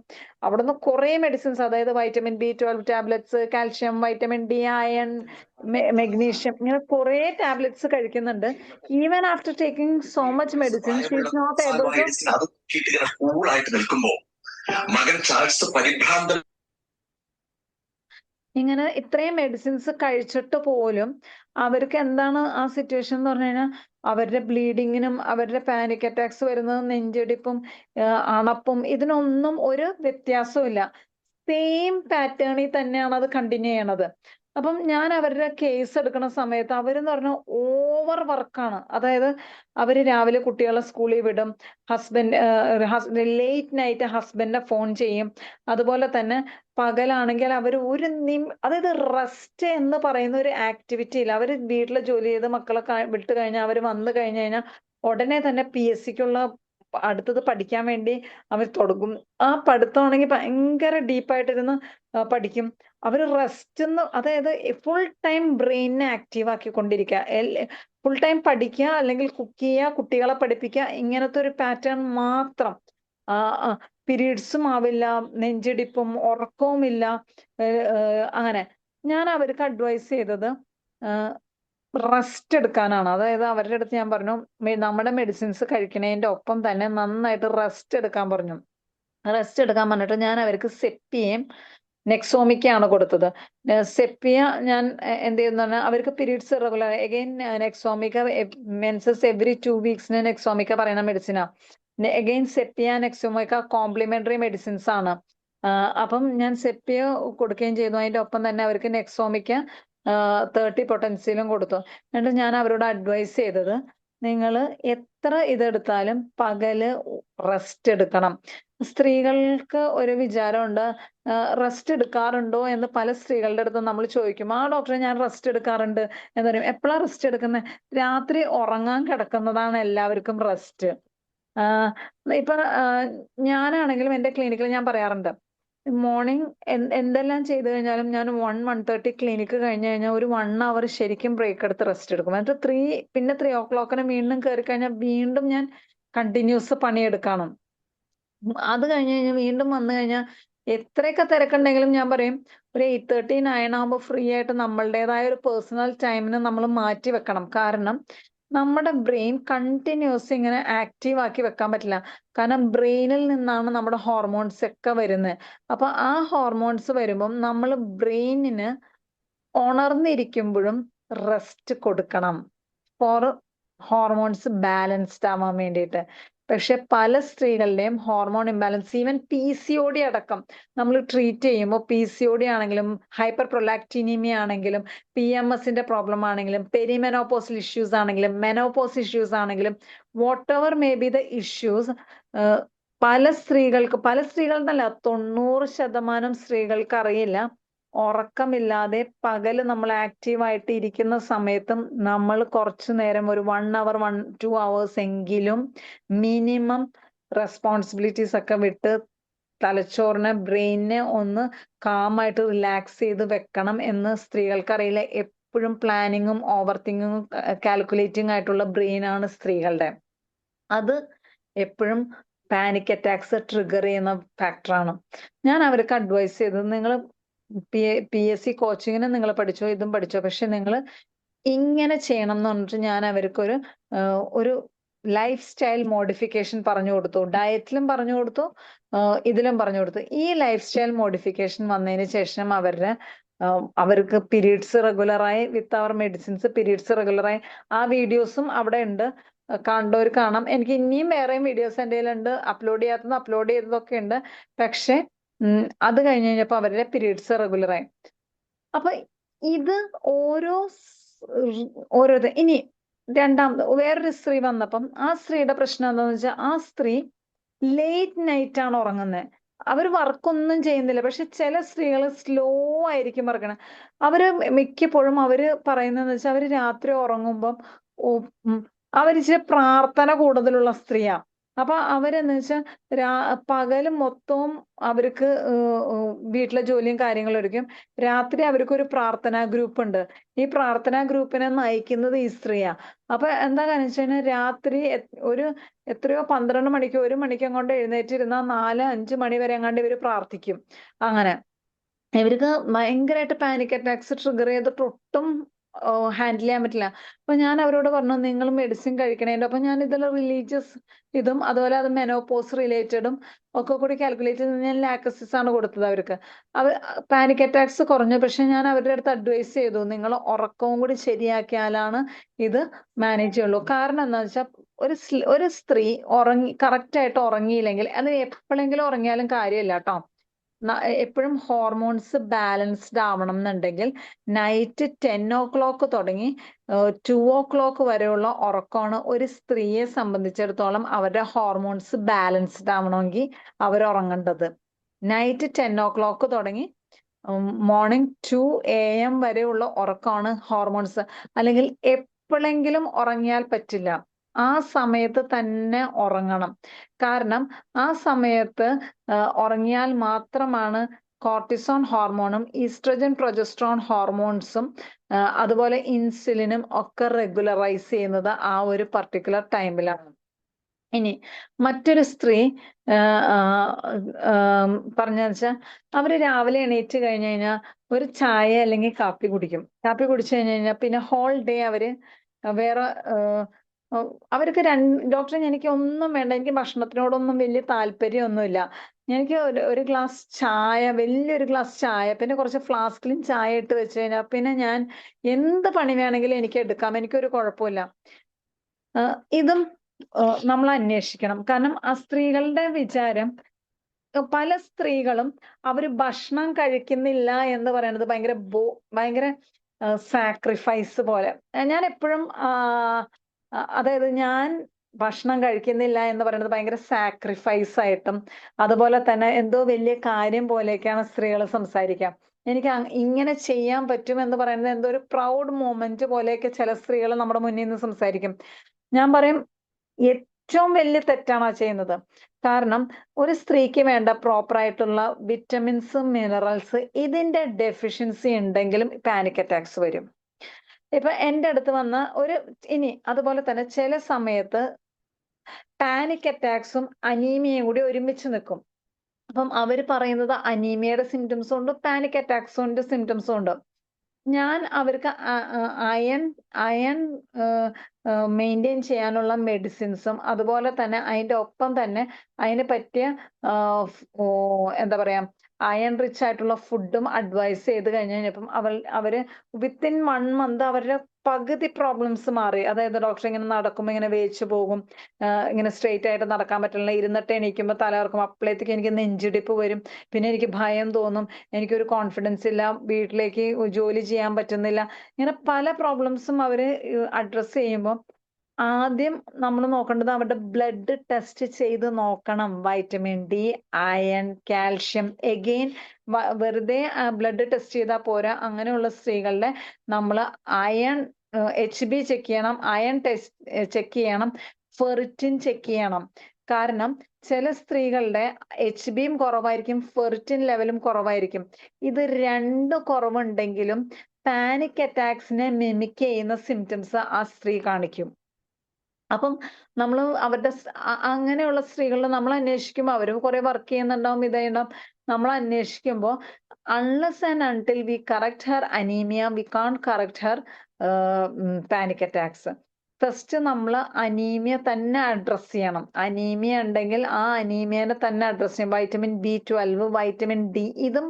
അവിടെ നിന്ന് കുറെ മെഡിസിൻസ്, അതായത് vitamin B12 tablets, calcium, vitamin D, iron, magnesium, ഇങ്ങനെ കുറെ ടാബ്ലറ്റ്സ് കഴിക്കുന്നുണ്ട്. Even after taking so much medicine she is not able to. മകൻ ചാൾസ് പരിഭ്രാന്തൻ. ഇങ്ങനെ ഇത്രയും മെഡിസിൻസ് കഴിച്ചിട്ട് പോലും അവർക്ക് എന്താണ് ആ സിറ്റുവേഷൻ എന്ന് പറഞ്ഞു കഴിഞ്ഞാൽ, അവരുടെ ബ്ലീഡിങ്ങിനും അവരുടെ പാനിക് അറ്റാക്സ് വരുന്നതും നെഞ്ചിടിപ്പും അണപ്പും ഇതിനൊന്നും ഒരു വ്യത്യാസവും ഇല്ല. സെയിം പാറ്റേണിൽ തന്നെയാണ് അത് കണ്ടിന്യൂ ചെയ്യണത്. അപ്പം ഞാൻ അവരുടെ കേസ് എടുക്കുന്ന സമയത്ത് അവരെന്ന് പറഞ്ഞാൽ ഓവർ വർക്കാണ്. അതായത് അവര് രാവിലെ കുട്ടികളെ സ്കൂളിൽ വിടും, ഹസ്ബൻഡ് ലേറ്റ് നൈറ്റ് ഹസ്ബൻഡിനെ ഫോൺ ചെയ്യും. അതുപോലെ തന്നെ പകലാണെങ്കിൽ അവർ അതായത് റെസ്റ്റ് എന്ന് പറയുന്ന ഒരു ആക്ടിവിറ്റി ഇല്ല. അവർ വീട്ടിലെ ജോലി ചെയ്ത് മക്കളെ വിട്ട് കഴിഞ്ഞാൽ അവർ വന്നു കഴിഞ്ഞു കഴിഞ്ഞാൽ ഉടനെ തന്നെ PSCക്കുള്ള അടുത്തത് പഠിക്കാൻ വേണ്ടി അവർ തുടങ്ങും. ആ പഠിത്തമാണെങ്കിൽ ഭയങ്കര ഡീപ്പായിട്ടിരുന്ന് പഠിക്കും. അവർ റെസ്റ്റ് അതായത് ഫുൾ ടൈം ബ്രെയിനിനെ ആക്റ്റീവ് ആക്കിക്കൊണ്ടിരിക്കുക, ഫുൾ ടൈം പഠിക്കുക, അല്ലെങ്കിൽ കുക്ക് ചെയ്യുക, കുട്ടികളെ പഠിപ്പിക്കുക, ഇങ്ങനത്തെ ഒരു പാറ്റേൺ മാത്രം. പീരീഡ്സും ആവില്ല, നെഞ്ചിടിപ്പും ഉറക്കവും ഇല്ല. അങ്ങനെ ഞാൻ അവർക്ക് അഡ്വൈസ് ചെയ്തത് റെസ്റ്റ് എടുക്കാനാണ്. അതായത് അവരുടെ അടുത്ത് ഞാൻ പറഞ്ഞു, നമ്മുടെ മെഡിസിൻസ് കഴിക്കുന്നതിന്റെ ഒപ്പം തന്നെ നന്നായിട്ട് റെസ്റ്റ് എടുക്കാൻ പറഞ്ഞു. റെസ്റ്റ് എടുക്കാൻ പറഞ്ഞിട്ട് ഞാൻ അവർക്ക് സെപ്പിയയും നെക്സോമിക്കയാണ് കൊടുത്തത്. സെപ്പിയ ഞാൻ എന്ത് ചെയ്യുന്ന അവർക്ക് പീരീഡ്സ് റെഗുലർ അഗൈൻ നെക്സോമിക്ക മെൻസസ് എവറി 2 വീക്സിന് നെക്സോമിക്ക പറയുന്ന മെഡിസിനാ. അഗൈൻ സെപ്പിയ നെക്സോമിക്ക കോംപ്ലിമെന്ററി മെഡിസിൻസ് ആണ്. അപ്പം ഞാൻ സെപ്പിയ കൊടുക്കുകയും ചെയ്തു. അതിന്റെ ഒപ്പം തന്നെ അവർക്ക് നെക്സോമിക്ക 30 പൊട്ടൻസിയിലും കൊടുത്തു. എന്നിട്ട് ഞാൻ അവരോട് അഡ്വൈസ് ചെയ്തത്, നിങ്ങൾ എത്ര ഇതെടുത്താലും പകല് റെസ്റ്റ് എടുക്കണം. സ്ത്രീകൾക്ക് ഒരു വിചാരമുണ്ട്, റെസ്റ്റ് എടുക്കാറുണ്ടോ എന്ന് പല സ്ത്രീകളുടെ അടുത്ത് നമ്മൾ ചോദിക്കും. ആ ഡോക്ടറെ ഞാൻ റെസ്റ്റ് എടുക്കാറുണ്ട് എന്ന് പറയും. എപ്പോഴാ റെസ്റ്റ് എടുക്കുന്നത്? രാത്രി ഉറങ്ങാൻ കിടക്കുന്നതാണ് എല്ലാവർക്കും റെസ്റ്റ്. ഇപ്പൊ ഞാനാണെങ്കിലും എന്റെ ക്ലിനിക്കിൽ ഞാൻ പറയാറുണ്ട്, മോർണിംഗ് എന്തെല്ലാം ചെയ്തു കഴിഞ്ഞാലും ഞാൻ 1:30 ക്ലിനിക്ക് കഴിഞ്ഞ് കഴിഞ്ഞാൽ ഒരു 1 hour ശരിക്കും ബ്രേക്ക് എടുത്ത് റെസ്റ്റ് എടുക്കും. എന്നിട്ട് പിന്നെ 3 o'clock വീണ്ടും കയറി കഴിഞ്ഞാൽ വീണ്ടും ഞാൻ കണ്ടിന്യൂസ് പണിയെടുക്കണം. അത് കഴിഞ്ഞ് കഴിഞ്ഞാൽ വീണ്ടും വന്നു കഴിഞ്ഞാൽ എത്രയൊക്കെ തിരക്കുണ്ടെങ്കിലും ഞാൻ പറയും ഒരു 8:30 9 ആകുമ്പോൾ ഫ്രീ ആയിട്ട് നമ്മളുടേതായ ഒരു പേഴ്സണൽ ടൈമിന് നമ്മൾ മാറ്റി വെക്കണം. കാരണം നമ്മുടെ ബ്രെയിൻ കണ്ടിന്യൂസ് ഇങ്ങനെ ആക്റ്റീവ് ആക്കി വെക്കാൻ പറ്റില്ല. കാരണം ബ്രെയിനിൽ നിന്നാണ് നമ്മുടെ ഹോർമോൺസ് ഒക്കെ വരുന്നത്. അപ്പൊ ആ ഹോർമോൺസ് വരുമ്പം നമ്മൾ ബ്രെയിനിന് ഉണർന്നിരിക്കുമ്പോഴും റെസ്റ്റ് കൊടുക്കണം ഫോർ ഹോർമോൺസ് ബാലൻസ്ഡ് ആവാൻ വേണ്ടിയിട്ട്. പക്ഷെ പല സ്ത്രീകളുടെയും ഹോർമോൺ ഇംബാലൻസ്, ഈവൻ PCOD അടക്കം നമ്മൾ ട്രീറ്റ് ചെയ്യുമ്പോൾ PCOD ആണെങ്കിലും ഹൈപ്പർ പ്രൊലാക്ടിനീമിയ ആണെങ്കിലും PMSന്റെ പ്രോബ്ലം ആണെങ്കിലും പെരിമെനോപോസൽ ഇഷ്യൂസ് ആണെങ്കിലും മെനോപോസ് ഇഷ്യൂസ് ആണെങ്കിലും what ever may be the issues, പല സ്ത്രീകൾ എന്നല്ല 90% സ്ത്രീകൾക്ക് അറിയില്ല, ഉറക്കമില്ലാതെ പകല് നമ്മൾ ആക്റ്റീവായിട്ട് ഇരിക്കുന്ന സമയത്തും നമ്മൾ കുറച്ചു നേരം ഒരു 1 hour 2 hours എങ്കിലും മിനിമം റെസ്പോൺസിബിലിറ്റീസ് ഒക്കെ വിട്ട് തലച്ചോറിനെ ബ്രെയിനിനെ ഒന്ന് കാമായിട്ട് റിലാക്സ് ചെയ്ത് വെക്കണം എന്ന് സ്ത്രീകൾക്ക് അറിയില്ല. എപ്പോഴും പ്ലാനിങ്ങും ഓവർ തിങ്കിങ്ങും കാൽക്കുലേറ്റിംഗ് ആയിട്ടുള്ള ബ്രെയിനാണ് സ്ത്രീകളുടെ. അത് എപ്പോഴും പാനിക് അറ്റാക്സ് ട്രിഗർ ചെയ്യുന്ന ഫാക്ടറാണ്. ഞാൻ അവർക്ക് അഡ്വൈസ് ചെയ്തത്, നിങ്ങൾ PSC കോച്ചിങ്ങിന് നിങ്ങൾ പഠിച്ചോ, ഇതും പഠിച്ചോ, പക്ഷെ നിങ്ങൾ ഇങ്ങനെ ചെയ്യണം എന്ന് പറഞ്ഞിട്ട് ഞാൻ അവർക്കൊരു ഒരു ലൈഫ് സ്റ്റൈൽ മോഡിഫിക്കേഷൻ പറഞ്ഞു കൊടുത്തു. ഡയറ്റിലും പറഞ്ഞു കൊടുത്തു, ഇതിലും പറഞ്ഞു കൊടുത്തു. ഈ ലൈഫ് സ്റ്റൈൽ മോഡിഫിക്കേഷൻ വന്നതിന് ശേഷം അവർക്ക് പീരീഡ്സ് റെഗുലറായി വിത്ത് അവർ മെഡിസിൻസ് പീരീഡ്സ് റെഗുലറായി. ആ വീഡിയോസും അവിടെ ഉണ്ട്, കണ്ടവർ കാണാം. എനിക്ക് ഇനിയും വേറെയും വീഡിയോസ് എൻ്റെ കയ്യിലുണ്ട്, അപ്ലോഡ് ചെയ്തതൊക്കെ ഉണ്ട്. പക്ഷെ അത് കഴിഞ്ഞ് കഴിഞ്ഞപ്പോ അവരുടെ പീരീഡ്സ് റെഗുലറായി. അപ്പൊ ഇത് ഓരോ ഇനി രണ്ടാമത് വേറൊരു സ്ത്രീ വന്നപ്പം ആ സ്ത്രീയുടെ പ്രശ്നം എന്താന്ന് വെച്ചാൽ ആ സ്ത്രീ ലേറ്റ് നൈറ്റ് ആണ് ഉറങ്ങുന്നത്. അവർ വർക്കൊന്നും ചെയ്യുന്നില്ല, പക്ഷെ ചില സ്ത്രീകൾ സ്ലോ ആയിരിക്കും പറയണത്. അവര് മിക്കപ്പോഴും അവര് പറയുന്നതെന്ന് വെച്ചാൽ അവര് രാത്രി ഉറങ്ങുമ്പം അവരിച്ചിരി പ്രാർത്ഥന കൂടുതലുള്ള സ്ത്രീയാ. അപ്പൊ അവരെന്ന് വെച്ചാൽ പകല് മൊത്തവും അവർക്ക് വീട്ടിലെ ജോലിയും കാര്യങ്ങളും ആയിരിക്കും. രാത്രി അവർക്കൊരു പ്രാർത്ഥനാ ഗ്രൂപ്പ് ഉണ്ട്. ഈ പ്രാർത്ഥനാ ഗ്രൂപ്പിനെ നയിക്കുന്നത് ഈ സ്ത്രീയാ. അപ്പൊ എന്താ കാര്യം വെച്ച് കഴിഞ്ഞാൽ രാത്രി എത്രയോ 12 മണിക്ക് 1 മണിക്ക് അങ്ങോട്ട് എഴുന്നേറ്റിരുന്ന 4-5 മണി വരെ അങ്ങാണ്ട് ഇവര് പ്രാർത്ഥിക്കും. അങ്ങനെ ഇവർക്ക് ഭയങ്കരമായിട്ട് പാനിക് അറ്റാക്സ് ട്രിഗർ ചെയ്തിട്ട് ഒട്ടും ഹാൻഡിൽ ചെയ്യാൻ പറ്റില്ല. അപ്പൊ ഞാൻ അവരോട് പറഞ്ഞു, നിങ്ങൾ മെഡിസിൻ കഴിക്കണേന്റെ അപ്പൊ ഞാൻ ഇതിൽ റിലീജിയസ് ഇതും അതുപോലെ അത് മെനോപോസ് റിലേറ്റഡും ഒക്കെ കൂടി കാൽക്കുലേറ്റ് ചെയ്ത് ഞാൻ ലാക്ടോസിസ് ആണ് കൊടുത്തത് അവർക്ക്. പാനിക് അറ്റാക്സ് കുറഞ്ഞു. പക്ഷെ ഞാൻ അവരുടെ അടുത്ത് അഡ്വൈസ് ചെയ്തു, നിങ്ങൾ ഉറക്കവും കൂടി ശരിയാക്കിയാലാണ് ഇത് മാനേജ് ചെയ്യുള്ളൂ. കാരണം എന്താ വെച്ചാൽ ഒരു സ്ത്രീ കറക്റ്റ് ആയിട്ട് ഉറങ്ങിയില്ലെങ്കിൽ, അത് എപ്പോഴെങ്കിലും ഉറങ്ങിയാലും കാര്യമില്ല കേട്ടോ. എപ്പോഴും ഹോർമോൺസ് ബാലൻസ്ഡ് ആവണം എന്നുണ്ടെങ്കിൽ നൈറ്റ് 10 o'clock തുടങ്ങി 2 o'clock വരെയുള്ള ഉറക്കമാണ് ഒരു സ്ത്രീയെ സംബന്ധിച്ചിടത്തോളം അവരുടെ ഹോർമോൺസ് ബാലൻസ്ഡ് ആവണമെങ്കിൽ അവർ ഉറങ്ങേണ്ടത്. നൈറ്റ് 10 o'clock തുടങ്ങി മോർണിംഗ് 2 AM വരെയുള്ള ഉറക്കമാണ് ഹോർമോൺസ്. അല്ലെങ്കിൽ എപ്പോഴെങ്കിലും ഉറങ്ങിയാൽ പറ്റില്ല, ആ സമയത്ത് തന്നെ ഉറങ്ങണം. കാരണം ആ സമയത്ത് ഉറങ്ങിയാൽ മാത്രമാണ് കോർട്ടിസോൺ ഹോർമോണും ഈസ്ട്രജൻ പ്രൊജസ്ട്രോൺ ഹോർമോൺസും അതുപോലെ ഇൻസുലിനും ഒക്കെ റെഗുലറൈസ് ചെയ്യുന്നത് ആ ഒരു പർട്ടിക്കുലർ ടൈമിലാണ്. ഇനി മറ്റൊരു സ്ത്രീ പറഞ്ഞെന്ന് വെച്ചാൽ അവര് രാവിലെ എണീറ്റ് കഴിഞ്ഞു കഴിഞ്ഞാൽ ഒരു ചായ അല്ലെങ്കിൽ കാപ്പി കുടിക്കും. കാപ്പി കുടിച്ചു കഴിഞ്ഞു കഴിഞ്ഞാൽ പിന്നെ ഹോൾ ഡേ അവര് വേറെ അവർക്ക് ഡോക്ടറെ എനിക്ക് ഒന്നും വേണ്ട, എനിക്ക് ഭക്ഷണത്തിനോടൊന്നും വലിയ താല്പര്യമൊന്നുമില്ല, എനിക്ക് ഒരു ഗ്ലാസ് ചായ, വലിയൊരു ഗ്ലാസ് ചായ, പിന്നെ കുറച്ച് ഫ്ലാസ്കിലും ചായ ഇട്ട് വെച്ച് കഴിഞ്ഞാൽ പിന്നെ ഞാൻ എന്ത് പണി വേണമെങ്കിലും എനിക്ക് എടുക്കാം. എനിക്കൊരു കുഴപ്പമില്ല. ഇതും നമ്മൾ അന്വേഷിക്കണം. കാരണം ആ സ്ത്രീകളുടെ വിചാരം, പല സ്ത്രീകളും അവര് ഭക്ഷണം കഴിക്കുന്നില്ല എന്ന് പറയുന്നത് ഭയങ്കര സാക്രിഫൈസ് പോലെ. ഞാൻ എപ്പോഴും അതായത് ഞാൻ ഭക്ഷണം കഴിക്കുന്നില്ല എന്ന് പറയുന്നത് ഭയങ്കര സാക്രിഫൈസ് ആയിട്ടും അതുപോലെ തന്നെ എന്തോ വലിയ കാര്യം പോലെയൊക്കെയാണ് സ്ത്രീകൾ സംസാരിക്കുക. എനിക്ക് ഇങ്ങനെ ചെയ്യാൻ പറ്റും എന്ന് പറയുന്നത് എന്തോ ഒരു പ്രൗഡ് മൊമെന്റ് പോലെയൊക്കെ ചില സ്ത്രീകൾ നമ്മുടെ മുന്നിൽ നിന്ന് സംസാരിക്കും. ഞാൻ പറയും ഏറ്റവും വലിയ തെറ്റാണ് ആ ചെയ്യുന്നത്. കാരണം ഒരു സ്ത്രീക്ക് വേണ്ട പ്രോപ്പർ ആയിട്ടുള്ള വിറ്റമിൻസ്, മിനറൽസ് ഇതിന്റെ ഡെഫിഷ്യൻസി ഉണ്ടെങ്കിലും പാനിക് അറ്റാക്സ് വരും. ഇപ്പൊ എന്റെ അടുത്ത് വന്ന ഇനി അതുപോലെ തന്നെ ചില സമയത്ത് പാനിക് അറ്റാക്സും അനീമിയയും കൂടി ഒരുമിച്ച് നിൽക്കും. അപ്പം അവര് പറയുന്നത് അനീമിയയുടെ സിംറ്റംസും ഉണ്ട്, പാനിക് അറ്റാക്സിന്റെ സിംറ്റംസും ഉണ്ട്. ഞാൻ അവർക്ക് അയൺ മെയിൻറ്റെയിൻ ചെയ്യാനുള്ള മെഡിസിൻസും അതുപോലെ തന്നെ അതിന്റെ ഒപ്പം തന്നെ അതിന് പറ്റിയ എന്താ പറയാ അയൺ റിച്ച് ആയിട്ടുള്ള ഫുഡും അഡ്വൈസ് ചെയ്ത് കഴിഞ്ഞപ്പം അവര് വിത്തിൻ 1 മന്ത് അവരുടെ പകുതി പ്രോബ്ലംസ് മാറി. അതായത് ഡോക്ടർ ഇങ്ങനെ നടക്കുമ്പോൾ ഇങ്ങനെ വേച്ചു പോകും, ഇങ്ങനെ സ്ട്രെയിറ്റ് ആയിട്ട് നടക്കാൻ പറ്റില്ല, ഇരുന്നിട്ട് എണീക്കുമ്പോൾ തലകറക്കും, അപ്പോഴത്തേക്ക് എനിക്ക് നെഞ്ചിടിപ്പ് വരും, പിന്നെ എനിക്ക് ഭയം തോന്നും, എനിക്കൊരു കോൺഫിഡൻസ് ഇല്ല, വീട്ടിലേക്ക് ജോലി ചെയ്യാൻ പറ്റുന്നില്ല. ഇങ്ങനെ പല പ്രോബ്ലംസും അവര് അഡ്രസ്സ് ചെയ്യുമ്പോൾ ആദ്യം നമ്മൾ നോക്കേണ്ടത് അവരുടെ ബ്ലഡ് ടെസ്റ്റ് ചെയ്ത് നോക്കണം. Vitamin D, iron, calcium. Again വെറുതെ ബ്ലഡ് ടെസ്റ്റ് ചെയ്താൽ പോരാ. അങ്ങനെയുള്ള സ്ത്രീകളുടെ നമ്മൾ അയൺ HB ചെക്ക് ചെയ്യണം, അയൺ ടെസ്റ്റ് ചെക്ക് ചെയ്യണം, ഫെറിറ്റിൻ ചെക്ക് ചെയ്യണം. കാരണം ചില സ്ത്രീകളുടെ HBയും കുറവായിരിക്കും, ഫെറിറ്റിൻ ലെവലും കുറവായിരിക്കും. ഇത് രണ്ട് കുറവുണ്ടെങ്കിലും പാനിക് അറ്റാക്സിനെ മിമിക് ചെയ്യുന്ന സിംറ്റംസ് ആ സ്ത്രീ കാണിക്കും. അപ്പം നമ്മൾ അവരുടെ അങ്ങനെയുള്ള സ്ത്രീകളിൽ നമ്മൾ അന്വേഷിക്കുമ്പോൾ അവരും കുറെ വർക്ക് ചെയ്യുന്നുണ്ടാവും, ഇതുണ്ടാവും. നമ്മൾ അന്വേഷിക്കുമ്പോൾ unless and until we correct her anaemia, we can correct her panic attacks. First നമ്മൾ അനീമിയ തന്നെ അഡ്രസ് ചെയ്യണം. അനീമിയ ഉണ്ടെങ്കിൽ ആ അനീമിയനെ തന്നെ അഡ്രസ് ചെയ്യും. വൈറ്റമിൻ B12, വൈറ്റമിൻ ഡി ഇതും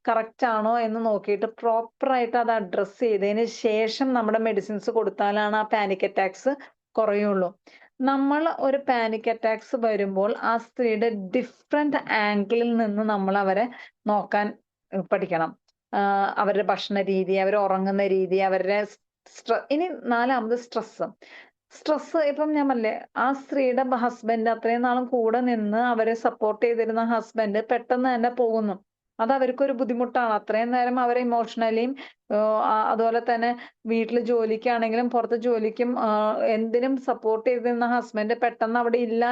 കറക്റ്റ് ആണോ എന്ന് നോക്കിയിട്ട് പ്രോപ്പർ ആയിട്ട് അത് അഡ്രസ് ചെയ്തതിന് ശേഷം നമ്മുടെ മെഡിസിൻസ് കൊടുത്താലാണ് ആ പാനിക് അറ്റാക്സ് കുറയുള്ളൂ. നമ്മൾ ഒരു പാനിക് അറ്റാക്സ് വരുമ്പോൾ ആ സ്ത്രീയുടെ ഡിഫറെന്റ് ആംഗിളിൽ നിന്ന് നമ്മൾ അവരെ നോക്കാൻ പഠിക്കണം. അവരുടെ ഭക്ഷണ രീതി, അവർ ഉറങ്ങുന്ന രീതി, അവരുടെ ഇനി 4ാമത് സ്ട്രെസ്. ഇപ്പം ഞാൻ പറഞ്ഞില്ലേ, ആ സ്ത്രീയുടെ ഹസ്ബൻഡ് അത്രയും നാളും കൂടെ നിന്ന് അവരെ സപ്പോർട്ട് ചെയ്തിരുന്ന ഹസ്ബൻഡ് പെട്ടെന്ന് തന്നെ പോകുന്നു. അത് അവർക്കൊരു ബുദ്ധിമുട്ടാണ്. അത്രയും നേരം അവരെ ഇമോഷണലിയും അതുപോലെ തന്നെ വീട്ടിൽ ജോലിക്കാണെങ്കിലും പുറത്ത് ജോലിക്കും എന്തിനും സപ്പോർട്ട് ചെയ്തിരുന്ന ഹസ്ബൻഡ് പെട്ടെന്ന് അവിടെ ഇല്ല,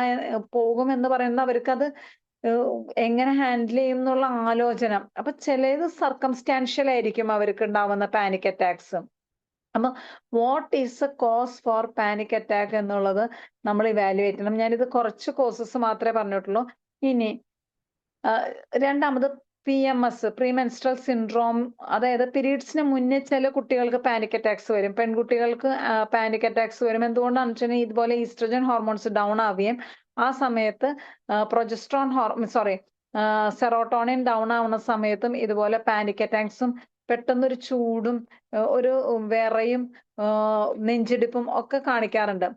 പോകുമെന്ന് പറയുന്നത് അവർക്കത് എങ്ങനെ ഹാൻഡിൽ ചെയ്യും എന്നുള്ള ആലോചന. അപ്പൊ ചിലത് സർക്കംസ്റ്റാൻഷ്യൽ ആയിരിക്കും അവർക്ക് ഉണ്ടാവുന്ന പാനിക് അറ്റാക്സ്. അപ്പൊ what is a cause for panic attack എന്നുള്ളത് നമ്മൾ ഇവാലുവേറ്റ് ചെയ്യണം. ഞാനിത് കുറച്ച് കോസസ് മാത്രമേ പറഞ്ഞിട്ടുള്ളൂ. ഇനി 2ാമത് PMS, പ്രീമെൻസ്ട്രൽ സിൻഡ്രോം. അതായത് പീരീഡ്സിന് മുന്നേ ചില കുട്ടികൾക്ക് പാനിക് അറ്റാക്സ് വരും, പെൺകുട്ടികൾക്ക് പാനിക് അറ്റാക്സ് വരും. എന്തുകൊണ്ടാണെന്ന് വെച്ചാൽ ഇതുപോലെ ഈസ്ട്രജൻ ഹോർമോൺസ് ഡൗൺ ആവുകയും ആ സമയത്ത് സെറോട്ടോണിൻ ഡൗൺ ആവുന്ന സമയത്തും ഇതുപോലെ പാനിക് അറ്റാക്സും പെട്ടെന്നൊരു ചൂടും ഒരു വിറയും നെഞ്ചിടിപ്പും ഒക്കെ കാണിക്കാറുണ്ട്.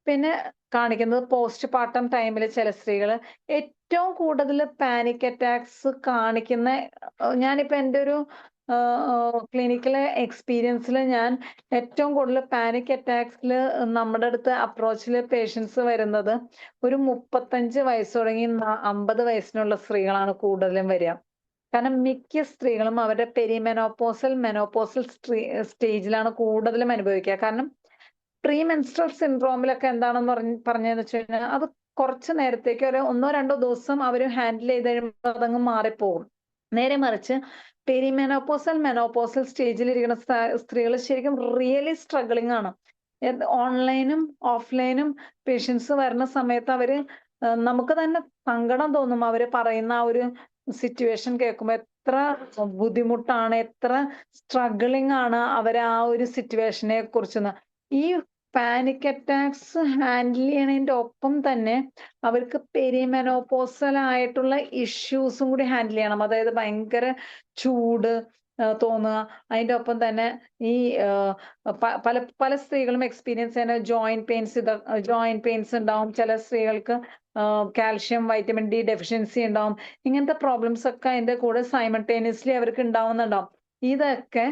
പിന്നെ കാണിക്കുന്നത് പോസ്റ്റ് പാർട്ടം ടൈമിൽ ചില സ്ത്രീകൾ ഏറ്റവും കൂടുതൽ പാനിക് അറ്റാക്സ് കാണിക്കുന്ന, ഞാനിപ്പോ എൻ്റെ ഒരു ക്ലിനിക്കൽ എക്സ്പീരിയൻസിൽ ഞാൻ ഏറ്റവും കൂടുതൽ പാനിക് അറ്റാക്സിൽ നമ്മുടെ അടുത്ത് അപ്രോച്ചിൽ പേഷ്യൻസ് വരുന്നത് ഒരു 35 വയസ്സ് തുടങ്ങി 50 വയസ്സിനുള്ള സ്ത്രീകളാണ് കൂടുതലും വരിക. കാരണം മിക്ക സ്ത്രീകളും അവരുടെ മെനോപോസൽ സ്റ്റേജിലാണ് കൂടുതലും അനുഭവിക്കുക. കാരണം പ്രീമെൻസ്ട്രൽ സിൻഡ്രോമിലൊക്കെ എന്താണെന്ന് പറഞ്ഞതെന്ന് വെച്ച് കഴിഞ്ഞാൽ അത് കുറച്ച് നേരത്തേക്ക് ഒരു 1-2 ദിവസം അവർ ഹാൻഡിൽ ചെയ്ത് കഴിയുമ്പോൾ അതങ്ങ് മാറിപ്പോകും. നേരെ മറിച്ച് മെനോപോസൽ സ്റ്റേജിൽ ഇരിക്കുന്ന സ്ത്രീകൾ ശരിക്കും റിയലി സ്ട്രഗിളിംഗ് ആണ്. ഓൺലൈനും ഓഫ്ലൈനും പേഷ്യൻസ് വരുന്ന സമയത്ത് അവര് നമുക്ക് തന്നെ സങ്കടം തോന്നും. അവര് പറയുന്ന ആ ഒരു സിറ്റുവേഷൻ കേൾക്കുമ്പോൾ എത്ര ബുദ്ധിമുട്ടാണ്, എത്ര സ്ട്രഗിളിംഗ് ആണ് അവർ ആ ഒരു സിറ്റുവേഷനെ കുറിച്ചെന്ന്. ഈ പാനിക് അറ്റാക്സ് ഹാൻഡിൽ ചെയ്യണതിന്റെ ഒപ്പം തന്നെ അവർക്ക് പെരിമെനോപോസൽ ആയിട്ടുള്ള ഇഷ്യൂസും കൂടി ഹാൻഡിൽ ചെയ്യണം. അതായത് ഭയങ്കര ചൂട് തോന്നുക, അതിന്റെ ഒപ്പം തന്നെ ഈ പല പല സ്ത്രീകളും എക്സ്പീരിയൻസ് ചെയ്യുന്ന ജോയിന്റ് പെയിൻസ് ഉണ്ടാവും. ചില സ്ത്രീകൾക്ക് കാൽഷ്യം വൈറ്റമിൻ ഡി ഡെഫിഷ്യൻസി ഉണ്ടാവും. ഇങ്ങനത്തെ പ്രോബ്ലംസ് ഒക്കെ അതിന്റെ കൂടെ സൈമൾട്ടേനിയസ്ലി അവർക്ക് ഉണ്ടാവുന്നുണ്ടാവും. ഇതൊക്കെ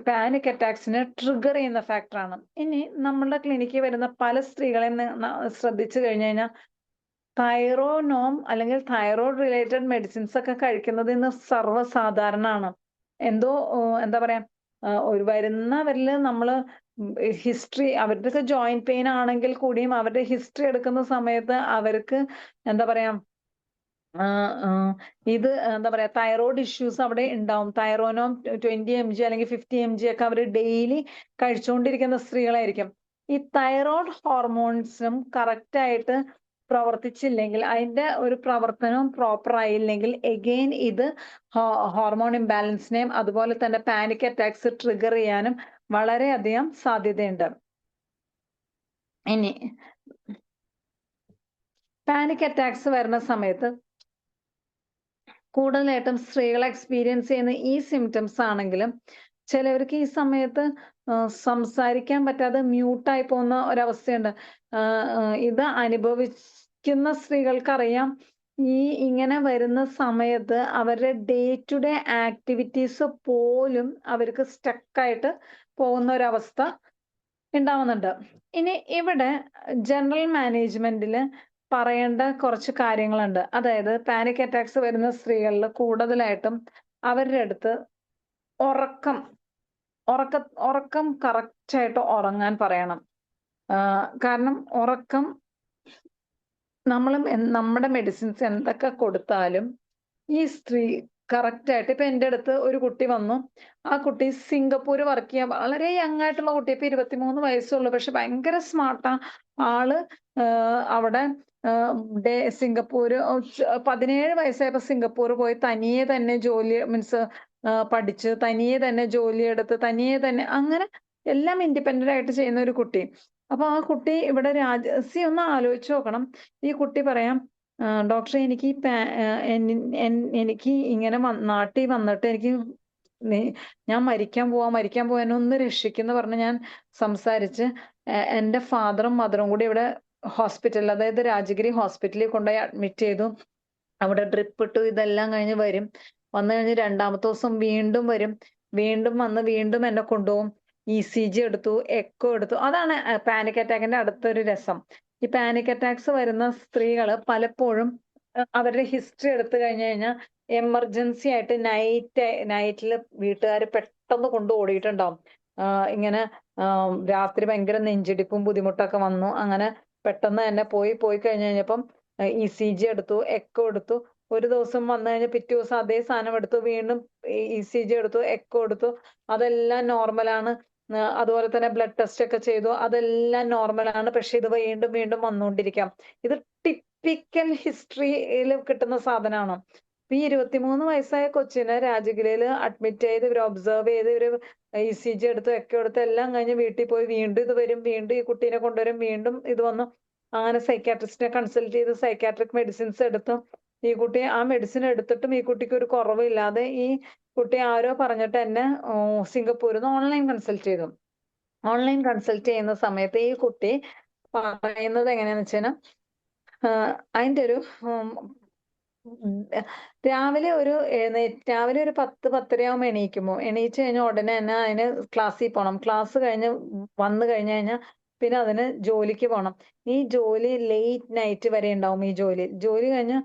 പാനിക് അറ്റാക്സിനെ ട്രിഗർ ചെയ്യുന്ന ഫാക്ടറാണ്. ഇനി നമ്മളുടെ ക്ലിനിക്കിൽ വരുന്ന പല സ്ത്രീകളെയും ശ്രദ്ധിച്ചു കഴിഞ്ഞു കഴിഞ്ഞാൽ തൈറോനോം അല്ലെങ്കിൽ തൈറോയ്ഡ് റിലേറ്റഡ് മെഡിസിൻസ് ഒക്കെ കഴിക്കുന്നത് ഇന്ന് സർവ്വസാധാരണമാണ്. എന്തോ എന്താ പറയാ, ഒരു വരുന്നവരിൽ നമ്മള് ഹിസ്റ്ററി, അവരുടെയൊക്കെ ജോയിന്റ് പെയിൻ ആണെങ്കിൽ കൂടിയും അവരുടെ ഹിസ്റ്ററി എടുക്കുന്ന സമയത്ത് അവർക്ക് എന്താ പറയാ, ഇത് എന്താ പറയാ, തൈറോയ്ഡ് ഇഷ്യൂസ് അവിടെ ഉണ്ടാവും. തൈറോനോം 20 mg അല്ലെങ്കിൽ 50 mg ഒക്കെ അവർ ഡെയിലി കഴിച്ചുകൊണ്ടിരിക്കുന്ന സ്ത്രീകളായിരിക്കും. ഈ തൈറോയ്ഡ് ഹോർമോൺസും കറക്റ്റ് ആയിട്ട് പ്രവർത്തിച്ചില്ലെങ്കിൽ, അതിന്റെ ഒരു പ്രവർത്തനവും പ്രോപ്പർ ആയില്ലെങ്കിൽ എഗെയിൻ ഇത് ഹോർമോൺ ഇംബാലൻസിനെയും അതുപോലെ തന്നെ പാനിക് അറ്റാക്സ് ട്രിഗർ ചെയ്യാനും വളരെയധികം സാധ്യതയുണ്ട്. ഇനി പാനിക് അറ്റാക്സ് വരുന്ന സമയത്ത് കൂടുതലായിട്ടും സ്ത്രീകൾ എക്സ്പീരിയൻസ് ചെയ്യുന്ന ഈ സിംറ്റംസ് ആണെങ്കിലും ചിലവർക്ക് ഈ സമയത്ത് സംസാരിക്കാൻ പറ്റാതെ മ്യൂട്ടായി പോകുന്ന ഒരവസ്ഥയുണ്ട്. ഇത് അനുഭവിക്കുന്ന സ്ത്രീകൾക്കറിയാം, ഈ ഇങ്ങനെ വരുന്ന സമയത്ത് അവരുടെ ഡേ ടു ഡേ ആക്ടിവിറ്റീസ് പോലും അവർക്ക് സ്റ്റക്കായിട്ട് പോകുന്ന ഒരവസ്ഥ ഉണ്ടാവുന്നുണ്ട്. ഇനി ഇവിടെ ജനറൽ മാനേജ്മെന്റിൽ പറയേണ്ട കുറച്ച് കാര്യങ്ങളുണ്ട്. അതായത് പാനിക് അറ്റാക്സ് വരുന്ന സ്ത്രീകളിൽ കൂടുതലായിട്ടും അവരുടെ അടുത്ത് ഉറക്കം കറക്റ്റ് ആയിട്ട് ഉറങ്ങാൻ പറയണം. കാരണം ഉറക്കം നമ്മുടെ മെഡിസിൻസ് എന്തൊക്കെ കൊടുത്താലും ഈ സ്ത്രീ കറക്റ്റ് ആയിട്ട്, ഇപ്പൊ എൻ്റെ അടുത്ത് ഒരു കുട്ടി വന്നു. ആ കുട്ടി സിംഗപ്പൂർ വർക്ക് ചെയ്യാൻ, വളരെ യങ് ആയിട്ടുള്ള കുട്ടി, ഇപ്പൊ 23 വയസ്സുള്ളൂ, പക്ഷെ ഭയങ്കര സ്മാർട്ടാ ആള്. അവിടെ സിംഗപ്പൂര് 17 വയസ്സായപ്പോ സിംഗപ്പൂർ പോയി തനിയെ തന്നെ ജോലി മീൻസ് പഠിച്ച് തനിയെ തന്നെ ജോലി എടുത്ത് തനിയെ തന്നെ അങ്ങനെ എല്ലാം ഇൻഡിപെൻഡന്റ് ആയിട്ട് ചെയ്യുന്ന ഒരു കുട്ടി. അപ്പൊ ആ കുട്ടി ഇവിടെ ഒന്ന് ആലോചിച്ച് നോക്കണം. ഈ കുട്ടി പറയാം, ഡോക്ടറെ എനിക്ക് ഇങ്ങനെ നാട്ടിൽ വന്നിട്ട് എനിക്ക് ഞാൻ മരിക്കാൻ പോവാ എന്നെ രക്ഷിക്കുന്നു പറഞ്ഞ് ഞാൻ സംസാരിച്ച് എൻ്റെ ഫാദറും മദറും കൂടി ഇവിടെ ഹോസ്പിറ്റലിൽ, അതായത് രാജഗിരി ഹോസ്പിറ്റലിൽ കൊണ്ടുപോയി അഡ്മിറ്റ് ചെയ്തു. അവിടെ ഡ്രിപ്പ് ഇട്ടു. ഇതെല്ലാം കഴിഞ്ഞ് വന്നു കഴിഞ്ഞ് 2ാമത്തെ ദിവസം വീണ്ടും വരും. വീണ്ടും വന്ന് വീണ്ടും എന്നെ കൊണ്ടുപോകും. ECG എടുത്തു, എക്കോ എടുത്തു. അതാണ് പാനിക് അറ്റാക്കിന്റെ അടുത്തൊരു രസം. ഈ പാനിക് അറ്റാക്സ് വരുന്ന സ്ത്രീകൾ പലപ്പോഴും അവരുടെ ഹിസ്റ്ററി എടുത്തു കഴിഞ്ഞു കഴിഞ്ഞാൽ എമർജൻസി ആയിട്ട് നൈറ്റിൽ വീട്ടുകാർ പെട്ടെന്ന് കൊണ്ട് ഓടിയിട്ടുണ്ടാവും. ഇങ്ങനെ രാത്രി ഭയങ്കര നെഞ്ചിടിപ്പും ബുദ്ധിമുട്ടൊക്കെ വന്നു. അങ്ങനെ പെട്ടെന്ന് തന്നെ പോയി കഴിഞ്ഞു കഴിഞ്ഞപ്പം ECG എടുത്തു, എക്കോ എടുത്തു. ഒരു ദിവസം വന്നു കഴിഞ്ഞാൽ പിറ്റേ ദിവസം അതേ സാധനം എടുത്തു, വീണ്ടും ECG എടുത്തു, എക്കോ എടുത്തു. അതെല്ലാം നോർമലാണ്. അതുപോലെ തന്നെ ബ്ലഡ് ടെസ്റ്റ് ഒക്കെ ചെയ്തു, അതെല്ലാം നോർമലാണ്. പക്ഷെ ഇത് വീണ്ടും വീണ്ടും വന്നുകൊണ്ടിരിക്കാം. ഇത് ടിപ്പിക്കൽ ഹിസ്റ്ററിയിൽ കിട്ടുന്ന സാധനമാണ്. ഇപ്പൊ ഈ 23 വയസ്സായ കൊച്ചിനെ രാജഗിരിയിൽ അഡ്മിറ്റ് ചെയ്ത് ഇവർ ഒബ്സർവ് ചെയ്ത് ഇവര് ECG എടുത്തു, എക്കോ എടുത്തു, എല്ലാം കഴിഞ്ഞ് വീട്ടിൽ പോയി വീണ്ടും ഇത് വരും, വീണ്ടും ഈ കുട്ടീനെ കൊണ്ടുവരും, വീണ്ടും ഇത് വന്നു. അങ്ങനെ സൈക്കാട്രിസ്റ്റിനെ കൺസൾട്ട് ചെയ്ത് സൈക്കാട്രിക് മെഡിസിൻസ് എടുത്തു. ഈ കുട്ടി ആ മെഡിസിൻ എടുത്തിട്ടും ഈ കുട്ടിക്ക് ഒരു കുറവില്ലാതെ ഈ കുട്ടി ആരോ പറഞ്ഞിട്ട് എന്നെ സിംഗപ്പൂരിൽ നിന്ന് ഓൺലൈൻ കൺസൾട്ട് ചെയ്തു. ഓൺലൈൻ കൺസൾട്ട് ചെയ്യുന്ന സമയത്ത് ഈ കുട്ടി പറയുന്നത് എങ്ങനെയാന്ന് വെച്ചാൽ അതിന്റെ ഒരു രാവിലെ ഒരു 10-10:30 ആവുമ്പോൾ എണീച്ച് കഴിഞ്ഞാൽ ഉടനെ തന്നെ അതിന് ക്ലാസ്സിൽ പോകണം. ക്ലാസ് കഴിഞ്ഞ് വന്നു കഴിഞ്ഞു കഴിഞ്ഞാൽ പിന്നെ അതിന് ജോലിക്ക് പോകണം. ഈ ജോലി ലേറ്റ് നൈറ്റ് വരെ ഉണ്ടാവും. ഈ ജോലി കഴിഞ്ഞ്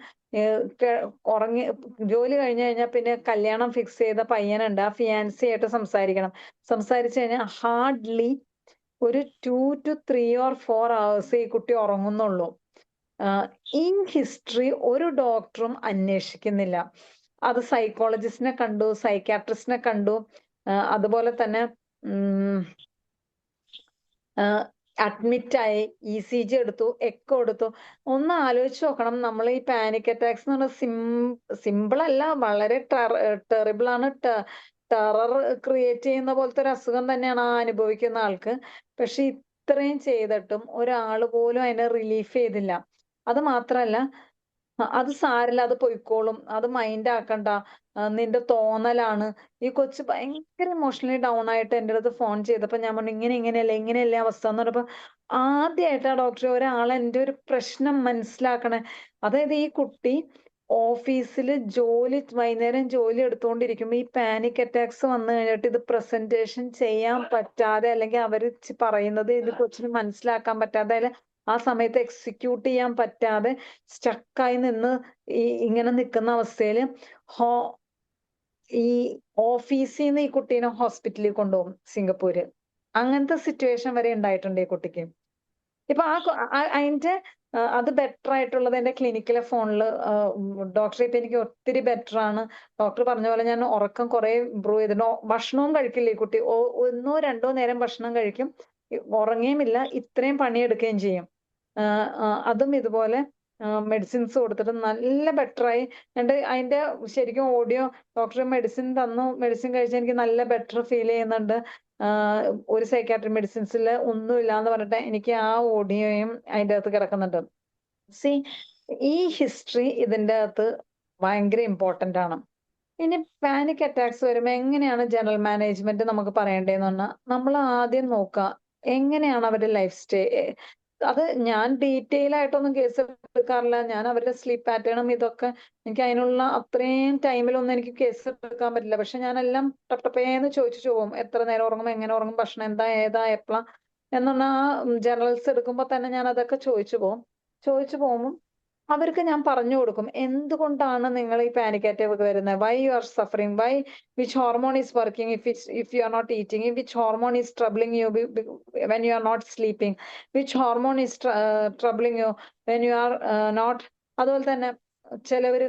ജോലി കഴിഞ്ഞു കഴിഞ്ഞാൽ പിന്നെ കല്യാണം ഫിക്സ് ചെയ്ത പയ്യനുണ്ട്, ആ ഫിയാൻസി ആയിട്ട് സംസാരിച്ചു കഴിഞ്ഞാൽ ഹാർഡ്ലി ഒരു 2 to 3 or 4 hours ഈ കുട്ടി ഉറങ്ങുന്നുള്ളൂ. ഈ ഹിസ്റ്ററി ഒരു ഡോക്ടറും അന്വേഷിക്കുന്നില്ല. അത് സൈക്കോളജിസ്റ്റിനെ കണ്ടു, സൈക്കാട്രിസ്റ്റിനെ കണ്ടു, അതുപോലെ തന്നെ അഡ്മിറ്റായി, ECG എടുത്തു, എക്കോ എടുത്തു. ഒന്ന് ആലോചിച്ച് നോക്കണം. നമ്മൾ ഈ പാനിക് അറ്റാക്സ് എന്ന് പറഞ്ഞാൽ സിമ്പിൾ അല്ല, വളരെ ടെറിബിൾ ആണ്. ടെറർ ക്രിയേറ്റ് ചെയ്യുന്ന പോലത്തെ ഒരു അസുഖം തന്നെയാണ് ആ അനുഭവിക്കുന്ന ആൾക്ക്. പക്ഷെ ഇത്രയും ചെയ്തിട്ടും ഒരാള് പോലും അതിനെ റിലീഫ് ചെയ്തില്ല. അത് മാത്രല്ല, അത് സാരില്ല, അത് പൊയ്ക്കോളും, അത് മൈൻഡ് ആക്കണ്ട, നിന്റെ തോന്നലാണ്. ഈ കൊച്ച് ഭയങ്കര ഇമോഷണലി ഡൗൺ ആയിട്ട് എൻ്റെ അടുത്ത് ഫോൺ ചെയ്തപ്പോ ഞാൻ പറഞ്ഞു, ഇങ്ങനെയല്ലേ അവസ്ഥ എന്ന് പറഞ്ഞപ്പോ, ആദ്യമായിട്ടാ ഡോക്ടറെ ഒരാൾ എൻ്റെ ഒരു പ്രശ്നം മനസ്സിലാക്കണേ. അതായത് ഈ കുട്ടി ഓഫീസിൽ വൈകുന്നേരം ജോലി എടുത്തുകൊണ്ടിരിക്കുമ്പോ ഈ പാനിക് അറ്റാക്സ് വന്നു കഴിഞ്ഞിട്ട് ഇത് പ്രസന്റേഷൻ ചെയ്യാൻ പറ്റാതെ, അല്ലെങ്കിൽ അവര് പറയുന്നത് ഇത് കൊച്ചിന് മനസ്സിലാക്കാൻ പറ്റാതെ, ആ സമയത്ത് എക്സിക്യൂട്ട് ചെയ്യാൻ പറ്റാതെ സ്റ്റക്കായി നിന്ന് ഇങ്ങനെ നിൽക്കുന്ന അവസ്ഥയിൽ ഈ ഓഫീസിൽ നിന്ന് ഈ കുട്ടീനെ ഹോസ്പിറ്റലിൽ കൊണ്ടുപോകും സിംഗപ്പൂര്. അങ്ങനത്തെ സിറ്റുവേഷൻ വരെ ഉണ്ടായിട്ടുണ്ട് ഈ കുട്ടിക്ക്. ഇപ്പൊ അതിന്റെ അത് ബെറ്റർ ആയിട്ടുള്ളത് എന്റെ ക്ലിനിക്കിലെ ഫോണില്, ഡോക്ടറെ ഇപ്പൊ എനിക്ക് ഒത്തിരി ബെറ്റർ ആണ്. ഡോക്ടർ പറഞ്ഞ പോലെ ഞാൻ ഉറക്കം കുറെ ഇമ്പ്രൂവ് ചെയ്തിട്ടുണ്ട്. ഭക്ഷണവും കഴിക്കില്ല ഈ കുട്ടി. 1-2 നേരം ഭക്ഷണം കഴിക്കും, ഉറങ്ങിയുമില്ല, ഇത്രയും പണിയെടുക്കുകയും ചെയ്യും. അതും ഇതുപോലെ മെഡിസിൻസ് കൊടുത്തിട്ട് നല്ല ബെറ്ററായി. അതിന്റെ ശരിക്കും ഓഡിയോ, ഡോക്ടർ മെഡിസിൻ തന്നു, മെഡിസിൻ കഴിച്ചാൽ എനിക്ക് നല്ല ബെറ്റർ ഫീൽ ചെയ്യുന്നുണ്ട്, ഒരു സൈക്കാട്രി മെഡിസിൻസിൽ ഒന്നുമില്ല എന്ന് പറഞ്ഞിട്ട് എനിക്ക് ആ ഓഡിയോയും അതിന്റെ അകത്ത് കിടക്കുന്നുണ്ട്. സി, ഈ ഹിസ്റ്ററി ഇതിന്റെ അകത്ത് ഭയങ്കര ഇമ്പോർട്ടന്റ് ആണ്. ഇനി പാനിക് അറ്റാക്സ് വരുമ്പോൾ എങ്ങനെയാണ് ജനറൽ മാനേജ്മെന്റ് നമുക്ക് പറയേണ്ടതെന്ന് പറഞ്ഞാൽ, നമ്മൾ ആദ്യം നോക്കുക എങ്ങനെയാണ് അവരുടെ ലൈഫ് സ്റ്റൈൽ. അത് ഞാൻ ഡീറ്റെയിൽ ആയിട്ടൊന്നും കേസ് എടുക്കാറില്ല. ഞാൻ അവരുടെ സ്ലീപ്പ് പാറ്റേണും ഇതൊക്കെ, എനിക്ക് അതിനുള്ള അത്രയും ടൈമിലൊന്നും എനിക്ക് കേസ് എടുക്കാൻ പറ്റില്ല. പക്ഷെ ഞാൻ എല്ലാം ടപ്പേന്ന് ചോദിച്ചു പോകും, എത്ര നേരം ഉറങ്ങും, എങ്ങനെ ഉറങ്ങും, ഭക്ഷണം എന്താ, ഏതാ, എപ്പളാ എന്നുള്ള ആ ജനറൽസ് എടുക്കുമ്പോൾ തന്നെ ഞാൻ അതൊക്കെ ചോദിച്ചു പോകുമ്പോൾ അവർക്ക് ഞാൻ പറഞ്ഞു കൊടുക്കും എന്തുകൊണ്ടാണ് നിങ്ങൾ ഈ പാനിക് അറ്റാക്ക് വരുന്നത്, why you are suffering, why which hormone is working, if you are not eating, which hormone is troubling you when you are not sleeping, which hormone is troubling you when you are not. അതുപോലെ തന്നെ ചിലവര്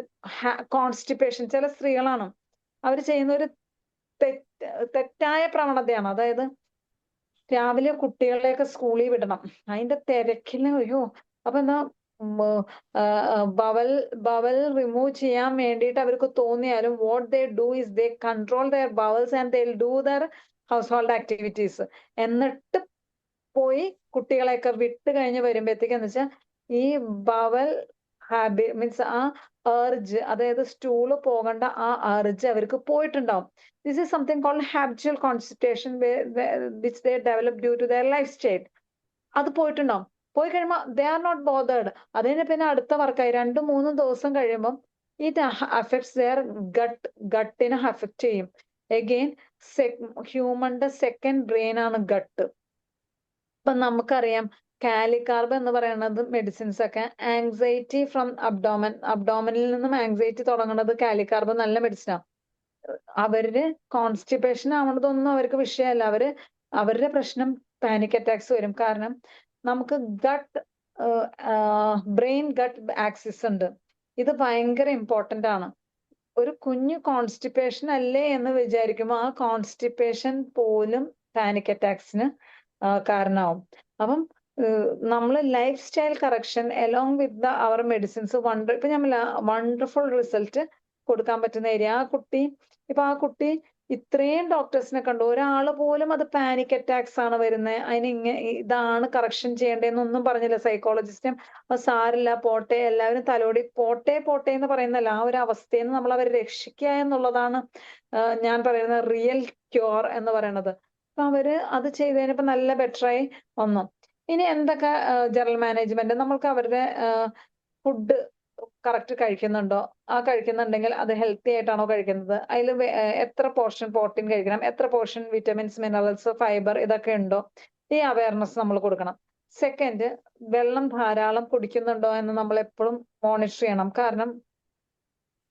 constipation, ചില സ്ത്രീകളാണ് അവർ ചെയ്യുന്ന ഒരു തെറ്റായ പ്രവണതയാണ്. അതായത് രാവിലെ കുട്ടികളെയൊക്കെ സ്കൂളിൽ വിടണം, അതിന്റെ തിരക്കില് അയ്യോ, അപ്പൊ എന്താ ബവൽ റിമൂവ് ചെയ്യാൻ വേണ്ടിയിട്ട് അവർക്ക് തോന്നിയാലും what they do is they control their bowels and they do their household activities. എന്നിട്ട് പോയി കുട്ടികളെയൊക്കെ വിട്ട് കഴിഞ്ഞ് വരുമ്പോഴത്തേക്ക് എന്ന് വെച്ചാൽ ഈ ബവൽ മീൻസ് ആ അർജ്, അതായത് സ്റ്റൂള് പോകേണ്ട ആ അർജ് അവർക്ക് പോയിട്ടുണ്ടാവും. This is something called habitual constipation which they develop due to their lifestyle. അത് പോയിട്ടുണ്ടാവും. പോയി കഴിയുമ്പോൾ ദേ ആർ നോട്ട് ബോതേർഡ്. അതിന് പിന്നെ അടുത്ത വർക്കായി 2-3 ദിവസം കഴിയുമ്പോൾ ഇത് അഫക്ട്സ് ദെയർ ഗട്ടിനെ അഫക്ട് ചെയ്യും. എഗെയിൻ ഹ്യൂമന്റെ സെക്കൻഡ് ബ്രെയിൻ ആണ് ഗട്ട്. ഇപ്പൊ നമുക്കറിയാം കാലികാർബ് എന്ന് പറയുന്നത് മെഡിസിൻസ് ഒക്കെ ആങ്സൈറ്റി ഫ്രം അബ്ഡോമനിൽ നിന്നും ആങ്സൈറ്റി തുടങ്ങുന്നത് കാലികാർബ് നല്ല മെഡിസിനാണ്. അവര് കോൺസ്റ്റിപ്പേഷൻ ആവണതൊന്നും അവർക്ക് വിഷയമല്ല. അവരുടെ പ്രശ്നം പാനിക് അറ്റാക്സ് വരും. കാരണം നമുക്ക് ബ്രെയിൻ ഗട്ട് ആക്സിസ് ഉണ്ട്. ഇത് ഭയങ്കര ഇമ്പോർട്ടന്റ് ആണ്. ഒരു കുഞ്ഞു കോൺസ്റ്റിപ്പേഷൻ അല്ലേ എന്ന് വിചാരിക്കുമ്പോൾ ആ കോൺസ്റ്റിപ്പേഷൻ പോലും പാനിക് അറ്റാക്സിന് കാരണമാവും. അപ്പം നമ്മൾ lifestyle correction along with അവർ മെഡിസിൻസ് ഇപ്പൊ ഞാൻ വണ്ടർഫുൾ റിസൾട്ട് കൊടുക്കാൻ പറ്റുന്ന ഏരിയ. ആ കുട്ടി ഇത്രയും ഡോക്ടേഴ്സിനെ കണ്ടു, ഒരാൾ പോലും അത് പാനിക് അറ്റാക്സ് ആണ് വരുന്നത്, ഇതാണ് കറക്ഷൻ ചെയ്യേണ്ടതെന്നൊന്നും പറഞ്ഞില്ല. സൈക്കോളജിസ്റ്റും സാരില്ല പോട്ടെ, എല്ലാവരും തലോടി പോട്ടെ എന്ന് പറയുന്നല്ല, ആ ഒരു അവസ്ഥയിൽ നിന്ന് നമ്മൾ അവരെ രക്ഷിക്കുക എന്നുള്ളതാണ് ഞാൻ പറയുന്ന റിയൽ ക്യൂർ എന്ന് പറയുന്നത്. അപ്പൊ അവര് അത് ചെയ്തതിനിപ്പോ നല്ല ബെറ്ററായി വന്നു. ഇനി എന്തൊക്കെ ജനറൽ മാനേജ്മെന്റ്, നമ്മൾക്ക് അവരുടെ ഫുഡ് കറക്റ്റ് കഴിക്കുന്നുണ്ടോ, ആ കഴിക്കുന്നുണ്ടെങ്കിൽ അത് ഹെൽത്തി ആയിട്ടാണോ കഴിക്കുന്നത്, അതിൽ എത്ര പോർഷൻ പ്രോട്ടീൻ കഴിക്കണം, എത്ര പോർഷൻ വിറ്റമിൻസ്, മിനറൽസ്, ഫൈബർ ഇതൊക്കെ ഉണ്ടോ, ഈ അവയർനെസ് നമ്മൾ കൊടുക്കണം. സെക്കൻഡ്, വെള്ളം ധാരാളം കുടിക്കുന്നുണ്ടോ എന്ന് നമ്മൾ എപ്പോഴും മോണിറ്റർ ചെയ്യണം. കാരണം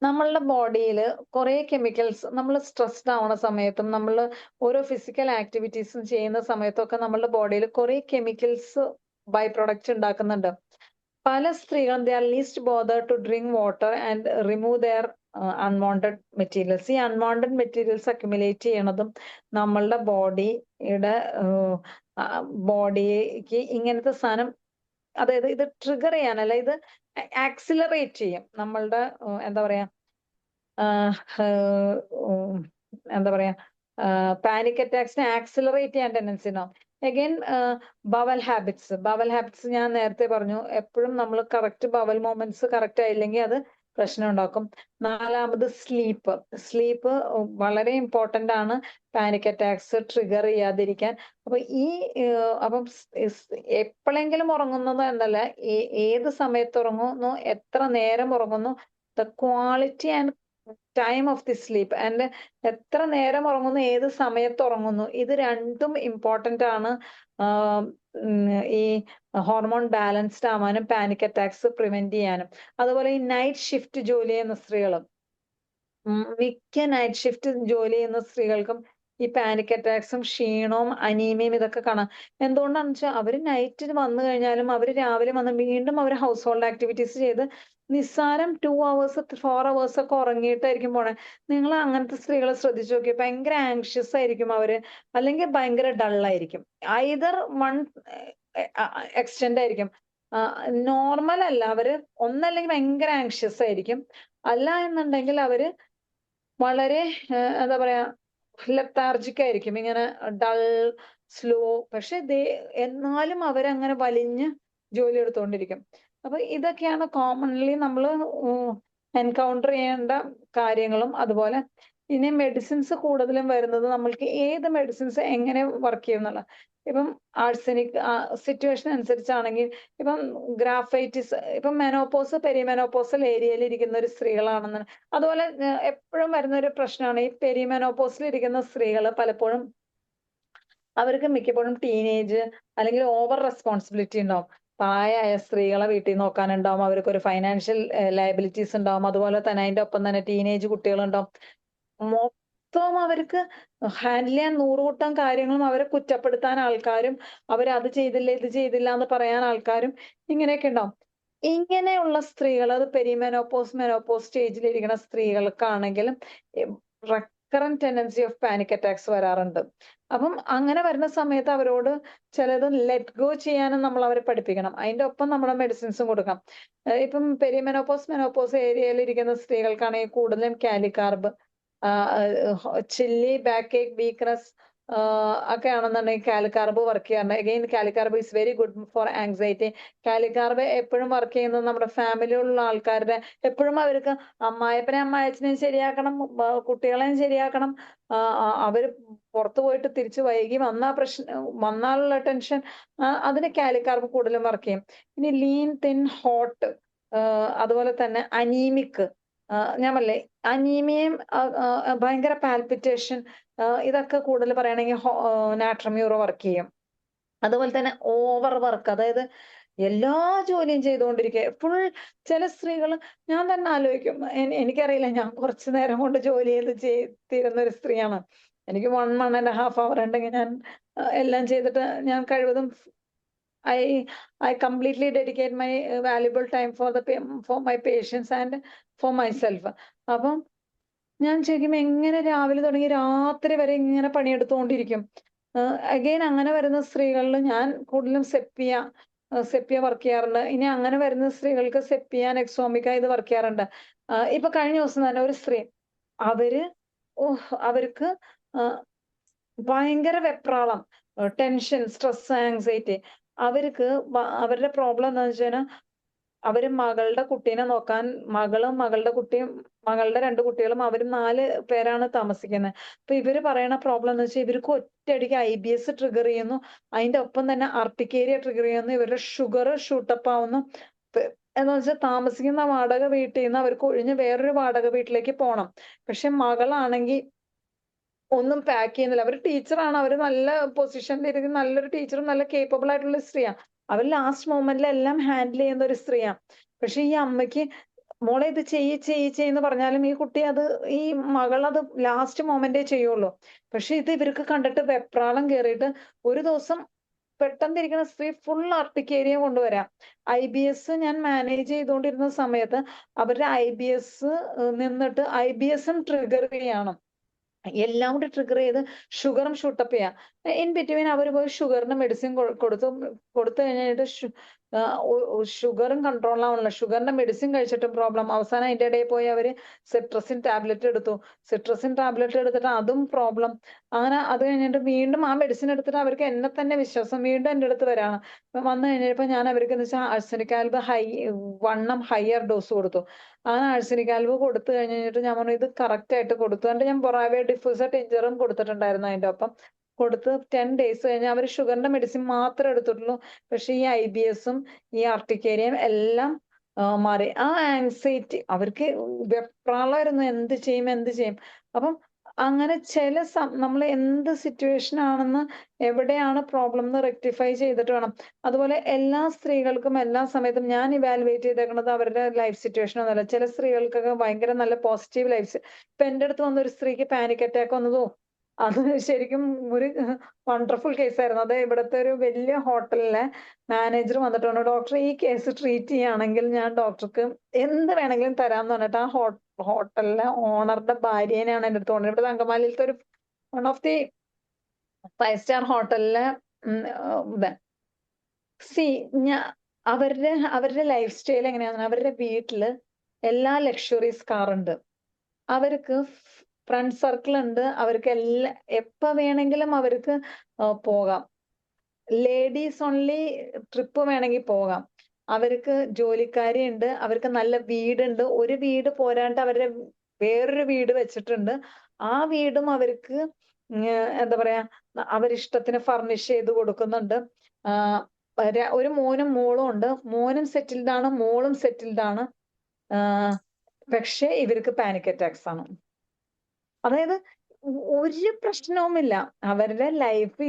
നമ്മളുടെ ബോഡിയിൽ കുറെ കെമിക്കൽസ്, നമ്മൾ സ്ട്രെസ്ഡ് ആവുന്ന സമയത്തും നമ്മൾ ഓരോ ഫിസിക്കൽ ആക്ടിവിറ്റീസും ചെയ്യുന്ന സമയത്തൊക്കെ നമ്മളുടെ ബോഡിയിൽ കുറെ കെമിക്കൽസ് ബൈ പ്രൊഡക്റ്റ് ഉണ്ടാക്കുന്നുണ്ട്. പല സ്ത്രീകളും they are least bother to drink water and remove their unwanted materials. ഈ അൺവാണ്ടഡ് മെറ്റീരിയൽസ് അക്യുമുലേറ്റ് ചെയ്യണതും നമ്മളുടെ ബോഡിക്ക് ഇങ്ങനത്തെ സാധനം, അതായത് ഇത് ട്രിഗർ ചെയ്യാനല്ല, ഇത് ആക്സിലറേറ്റ് ചെയ്യും നമ്മളുടെ പാനിക് അറ്റാക്സിനെ ആക്സിലറേറ്റ് ചെയ്യാൻ ടെൻഡൻസി ഉണ്ടാവും. അഗൈൻ ബവൽ ഹാബിറ്റ്സ് ഞാൻ നേരത്തെ പറഞ്ഞു, എപ്പോഴും നമ്മൾ കറക്റ്റ് ബവൽ മൊമെന്റ്സ് കറക്റ്റ് ആയില്ലെങ്കിൽ അത് പ്രശ്നം ഉണ്ടാക്കും. 4ാമത് സ്ലീപ്പ് വളരെ ഇമ്പോർട്ടന്റ് ആണ് പാനിക് അറ്റാക്സ് ട്രിഗർ ചെയ്യാതിരിക്കാൻ. അപ്പൊ അപ്പം എപ്പോഴെങ്കിലും ഉറങ്ങുന്നത് എന്നല്ല, ഏത് സമയത്ത് ഉറങ്ങുന്നു, എത്ര നേരം ഉറങ്ങുന്നു, the quality and time of the sleep and എത്ര നേരം ഉറങ്ങുന്നു, ഏത് സമയത്ത് ഉറങ്ങുന്നു, ഇത് രണ്ടും ഇമ്പോർട്ടന്റ് ആണ് ഈ ഹോർമോൺ ബാലൻസ്ഡ് ആവാനും പാനിക് അറ്റാക്സ് പ്രിവെന്റ് ചെയ്യാനും. അതുപോലെ ഈ നൈറ്റ് ഷിഫ്റ്റ് ജോലി ചെയ്യുന്ന സ്ത്രീകളും, മിക്ക നൈറ്റ് ഷിഫ്റ്റ് ജോലി ചെയ്യുന്ന സ്ത്രീകൾക്കും ഈ പാനിക് അറ്റാക്സും ക്ഷീണവും അനീമിയയും ഇതൊക്കെ കാണാം. എന്തുകൊണ്ടാണെന്ന് വെച്ചാൽ അവര് നൈറ്റിൽ വന്നു കഴിഞ്ഞാലും അവര് രാവിലെ വന്ന് വീണ്ടും അവർ ഹൗസ് ഹോൾഡ് ആക്ടിവിറ്റീസ് ചെയ്ത് നിസ്സാരം 2 hours 4 hours ഒക്കെ ഉറങ്ങിയിട്ടായിരിക്കും പോണേ. നിങ്ങൾ അങ്ങനത്തെ സ്ത്രീകളെ ശ്രദ്ധിച്ചു നോക്കി, ഭയങ്കര ആങ്ഷ്യസ് ആയിരിക്കും അവര്, അല്ലെങ്കിൽ ഭയങ്കര ഡള്ളായിരിക്കും. ഐദർ വൺ എക്സ്റ്റെന്റ് ആയിരിക്കും. നോർമൽ അല്ല, അവര് ഒന്നല്ലെങ്കിൽ ഭയങ്കര ആങ്ഷ്യസ് ആയിരിക്കും, അല്ല എന്നുണ്ടെങ്കിൽ അവര് വളരെ എന്താ പറയാ ലെത്താർജിക് ആയിരിക്കും, ഇങ്ങനെ ഡൾ സ്ലോ. പക്ഷെ എന്നാലും അവരങ്ങനെ വലിഞ്ഞ് ജോലി എടുത്തുകൊണ്ടിരിക്കും. അപ്പൊ ഇതൊക്കെയാണ് കോമൺലി നമ്മൾ എൻകൗണ്ടർ ചെയ്യേണ്ട കാര്യങ്ങളും. അതുപോലെ ഇനി മെഡിസിൻസ് കൂടുതലും വരുന്നത് നമ്മൾക്ക് ഏത് മെഡിസിൻസ് എങ്ങനെ വർക്ക് ചെയ്യുന്നുള്ള. ഇപ്പം ആഴ്സനിക് സിറ്റുവേഷൻ അനുസരിച്ചാണെങ്കിൽ, ഇപ്പം ഗ്രാഫൈറ്റിസ്, ഇപ്പം മെനോപോസ് പെരിമെനോപോസൽ ഏരിയയിൽ ഇരിക്കുന്ന ഒരു സ്ത്രീകളാണെന്ന്. അതുപോലെ എപ്പോഴും വരുന്ന ഒരു പ്രശ്നമാണ് ഈ പെരിമെനോപോസിൽ ഇരിക്കുന്ന സ്ത്രീകൾ പലപ്പോഴും അവർക്ക് മിക്കപ്പോഴും ടീനേജ് അല്ലെങ്കിൽ ഓവർ റെസ്പോൺസിബിലിറ്റി ഉണ്ടാവും. പ്രായമായ സ്ത്രീകളെ വീട്ടിൽ നോക്കാനുണ്ടാവും, അവർക്ക് ഒരു ഫൈനാൻഷ്യൽ ലയബിലിറ്റീസ് ഉണ്ടാവും, അതുപോലെ തന്നെ അതിന്റെ ഒപ്പം തന്നെ ടീനേജ് കുട്ടികളുണ്ടാവും. മൊത്തം അവർക്ക് ഹാൻഡിൽ ചെയ്യാൻ 100 കൂട്ടം കാര്യങ്ങളും, അവരെ കുറ്റപ്പെടുത്താൻ ആൾക്കാരും, അവരത് ചെയ്തില്ല ഇത് ചെയ്തില്ല എന്ന് പറയാൻ ആൾക്കാരും, ഇങ്ങനെയൊക്കെ ഉണ്ടാവും. ഇങ്ങനെയുള്ള സ്ത്രീകൾ, അത് മെനോപോസ് സ്റ്റേജിൽ ഇരിക്കുന്ന സ്ത്രീകൾക്കാണെങ്കിലും recurrent tendency of panic attacks വരാറുണ്ട്. അപ്പം അങ്ങനെ വരുന്ന സമയത്ത് അവരോട് ചിലത് ലെറ്റ് ഗോ ചെയ്യാനും നമ്മൾ അവരെ പഠിപ്പിക്കണം. അതിന്റെ ഒപ്പം നമ്മുടെ മെഡിസിൻസും കൊടുക്കാം. ഇപ്പം മെനോപോസ് ഏരിയയിൽ ഇരിക്കുന്ന സ്ത്രീകൾക്കാണെങ്കിൽ കൂടുതലും kali carb, chilly, backache, weakness ഒക്കെ ആണെന്നുണ്ടെങ്കിൽ കാലികാർബ് വർക്ക് ചെയ്യാറുണ്ട്. Again kali carb is very good for anxiety. Kali carb എപ്പോഴും വർക്ക് ചെയ്യുന്നത് നമ്മുടെ ഫാമിലിയിലുള്ള ആൾക്കാരുടെ, എപ്പോഴും അവർക്ക് അമ്മായപ്പനെയും ശരിയാക്കണം, കുട്ടികളെയും ശരിയാക്കണം, അവര് പുറത്തു പോയിട്ട് തിരിച്ചു വൈകി വന്നാലുള്ള ടെൻഷൻ, അതിന് കാലികാർബ് കൂടുതലും വർക്ക് ചെയ്യും. ഇനി ലീൻ, തിൻ, ഹോട്ട്, അതുപോലെ തന്നെ അനീമിക്, ഞാൻ പറഞ്ഞില്ലേ അനീമിയയും ഭയങ്കര പാൽപിറ്റേഷൻ, ഇതൊക്കെ കൂടുതൽ പറയുകയാണെങ്കിൽ നാട്രമ്യൂറോ വർക്ക് ചെയ്യും. അതുപോലെ തന്നെ ഓവർ വർക്ക്, അതായത് എല്ലാ ജോലിയും ചെയ്തുകൊണ്ടിരിക്കുക ഫുൾ. ചില സ്ത്രീകൾ ഞാൻ തന്നെ ആലോചിക്കും, എനിക്കറിയില്ല, ഞാൻ കുറച്ചു നേരം കൊണ്ട് ജോലി തീരുന്ന ഒരു സ്ത്രീയാണ്. എനിക്ക് 1.5 hour ഉണ്ടെങ്കിൽ ഞാൻ എല്ലാം ചെയ്തിട്ട് ഞാൻ കഴിവതും I completely dedicate my valuable time for my patients and for myself. അപ്പം ഞാൻ ചോദിക്കുമ്പോൾ എങ്ങനെ രാവിലെ തുടങ്ങി രാത്രി വരെ ഇങ്ങനെ പണിയെടുത്തുകൊണ്ടിരിക്കും. അഗെയിൻ അങ്ങനെ വരുന്ന സ്ത്രീകളിൽ ഞാൻ കൂടുതലും സെപ്പിയ വർക്ക് ചെയ്യാറുണ്ട്. ഇനി അങ്ങനെ വരുന്ന സ്ത്രീകൾക്ക് സെപ്പിയ, നെക്സോമിക്ക ഇത് വർക്ക് ചെയ്യാറുണ്ട്. ഇപ്പൊ കഴിഞ്ഞ ദിവസം തന്നെ ഒരു സ്ത്രീ, അവർക്ക് ഭയങ്കര വെപ്രാളം, ടെൻഷൻ, സ്ട്രെസ്, ആങ്സൈറ്റി. അവർക്ക് അവരുടെ പ്രോബ്ലം എന്താണെന്ന് വെച്ച് കഴിഞ്ഞാൽ അവര് മകളുടെ കുട്ടീനെ നോക്കാൻ, മകളുടെ 2 കുട്ടികളും, അവരും 4 പേരാണ് താമസിക്കുന്നത്. അപ്പൊ ഇവര് പറയണ പ്രോബ്ലം എന്ന് വെച്ചാൽ ഇവർക്ക് ഒറ്റയടിക്ക് IBS ട്രിഗർ ചെയ്യുന്നു, അതിന്റെ ഒപ്പം തന്നെ അർട്ടിക്കേരിയ ട്രിഗർ ചെയ്യുന്നു, ഇവരുടെ ഷുഗർ ഷൂട്ടപ്പ് ആവുന്നു. എന്ന് വെച്ചാൽ താമസിക്കുന്ന വാടക വീട്ടിൽ നിന്ന് അവർക്ക് ഒഴിഞ്ഞ് വേറൊരു വാടക വീട്ടിലേക്ക് പോകണം. പക്ഷെ മകളാണെങ്കിൽ ഒന്നും പാക്ക് ചെയ്യുന്നില്ല. അവർ ടീച്ചറാണ്, അവർ നല്ല പൊസിഷനിൽ ഇരിക്കുന്ന നല്ലൊരു ടീച്ചറും നല്ല കേപ്പബിൾ ആയിട്ടുള്ള സ്ത്രീയാണ്. അവർ ലാസ്റ്റ് മൊമെന്റിൽ എല്ലാം ഹാൻഡിൽ ചെയ്യുന്ന ഒരു സ്ത്രീയാണ്. പക്ഷെ ഈ അമ്മയ്ക്ക് മോളെ ഇത് ചെയ്യെന്ന് പറഞ്ഞാലും ഈ മകൾ അത് ലാസ്റ്റ് മൊമെന്റേ ചെയ്യുള്ളൂ. പക്ഷെ ഇത് ഇവർക്ക് കണ്ടിട്ട് വെപ്രാളം കയറിയിട്ട് ഒരു ദിവസം പെട്ടെന്നിരിക്കുന്ന സ്ത്രീ ഫുൾ അർട്ടിക്കേരിയ കൊണ്ടുവരാം. IBS ഞാൻ മാനേജ് ചെയ്തുകൊണ്ടിരുന്ന സമയത്ത് അവരുടെ IBS നിന്നിട്ട് IBSും ട്രിഗർ ചെയ്യണം, എല്ലാം കൂടി ട്രിഗർ ചെയ്ത് ഷുഗറും ഷൂട്ടപ്പ് ചെയ്യാം. ഇൻ ബിറ്റ്വീൻ അവർ പോയി ഷുഗറിന് മെഡിസിൻ കൊടുത്തു കഴിഞ്ഞിട്ട് ഷുഗറും കൺട്രോൾ ആവണില്ല. ഷുഗറിന്റെ മെഡിസിൻ കഴിച്ചിട്ടും പ്രോബ്ലം. അവസാനം അതിന്റെ ഇടയിൽ പോയി അവര് സിട്രസിൻ ടാബ്ലറ്റ് എടുത്തു. സിട്രസിൻ ടാബ്ലറ്റ് എടുത്തിട്ട് അതും പ്രോബ്ലം. അങ്ങനെ അത് കഴിഞ്ഞിട്ട് വീണ്ടും ആ മെഡിസിൻ എടുത്തിട്ട് അവർക്ക് എന്നെ തന്നെ വിശ്വാസം, വീണ്ടും എൻ്റെ അടുത്ത് വരാണ്. വന്നു കഴിഞ്ഞപ്പോ ഞാൻ അവർക്ക് എന്ന് വെച്ചാൽ ആഴ്സനിക് ആൽബ് ഹയർ ഡോസ് കൊടുത്തു. അങ്ങനെ ആഴ്സനിക് ആൽബ് കൊടുത്തു കഴിഞ്ഞിട്ട് ഞാൻ പറഞ്ഞു ഇത് കറക്റ്റ് ആയിട്ട് കൊടുത്തു. എന്നിട്ട് ഞാൻ ബൊറാവെ ഡിഫ്യൂസർ ടിഞ്ചറും കൊടുത്തിട്ടുണ്ടായിരുന്നു അതിന്റെ ഒപ്പം. കൊടുത്ത് 10 days കഴിഞ്ഞ് അവർ ഷുഗറിന്റെ മെഡിസിൻ മാത്രമേ എടുത്തിട്ടുള്ളൂ. പക്ഷെ ഈ IBS-ഉം ഈ ആർട്ടിക്കേരിയയും എല്ലാം മാറി. ആ ആൻസൈറ്റി അവർക്ക് വെപ്രാളമായിരുന്നു, എന്ത് ചെയ്യും. അപ്പം അങ്ങനെ ചില നമ്മൾ എന്ത് സിറ്റുവേഷൻ ആണെന്ന്, എവിടെയാണ് പ്രോബ്ലം എന്ന് റെക്ടിഫൈ ചെയ്തിട്ട് വേണം. അതുപോലെ എല്ലാ സ്ത്രീകൾക്കും എല്ലാ സമയത്തും ഞാൻ ഇവാലുവേറ്റ് ചെയ്തേക്കുന്നത് അവരുടെ ലൈഫ് സിറ്റുവേഷൻ ഒന്നുമല്ല. ചില സ്ത്രീകൾക്കൊക്കെ ഭയങ്കര നല്ല പോസിറ്റീവ് ലൈഫ്. ഇപ്പൊ എൻ്റെ അടുത്ത് വന്ന ഒരു സ്ത്രീക്ക് പാനിക് അറ്റാക്ക് വന്നതോ അത് ശരിക്കും ഒരു വണ്ടർഫുൾ കേസായിരുന്നു. അത് ഇവിടുത്തെ ഒരു വലിയ ഹോട്ടലിലെ മാനേജർ വന്നിട്ട് പറഞ്ഞു, ഡോക്ടർ ഈ കേസ് ട്രീറ്റ് ചെയ്യുകയാണെങ്കിൽ ഞാൻ ഡോക്ടർക്ക് എന്ത് വേണമെങ്കിലും തരാമെന്ന് പറഞ്ഞിട്ട് ആ ഹോട്ടലിലെ ഓണറുടെ ഭാര്യേനെയാണ് എൻ്റെ അടുത്ത് കൊണ്ടുവരുന്നത്. ഇവിടെ അങ്കമാലിയിലത്തെ ഒരു വൺ ഓഫ് ദി 5 star ഹോട്ടലിലെ സി അവരുടെ ലൈഫ് സ്റ്റൈൽ എങ്ങനെയാണെന്ന്, അവരുടെ വീട്ടില് എല്ലാ ലക്ഷറീസ് കാർ ഉണ്ട്, അവർക്ക് ഫ്രണ്ട് സർക്കിൾ ഉണ്ട്, അവർക്ക് എപ്പോ വേണമെങ്കിലും അവർക്ക് പോകാം. ലേഡീസ് ഓൺലി ട്രിപ്പ് വേണമെങ്കിൽ പോകാം. അവർക്ക് ജോലിക്കാരി ഉണ്ട്, അവർക്ക് നല്ല വീടുണ്ട്. ഒരു വീട് പോരാണ്ട് അവരുടെ വേറൊരു വീട് വെച്ചിട്ടുണ്ട്. ആ വീടും അവർക്ക് എന്താ പറയാ അവരിഷ്ടത്തിന് ഫർണിഷ് ചെയ്ത് കൊടുക്കുന്നുണ്ട്. ഒരു മോനും മോളും ഉണ്ട്. മോനും സെറ്റിൽഡ് ആണ്, മോളും സെറ്റിൽഡ് ആണ്. പക്ഷെ ഇവർക്ക് പാനിക് അറ്റാക്സ് ആണ്. അതായത് ഒരു പ്രശ്നവുമില്ല അവരുടെ ലൈഫ്.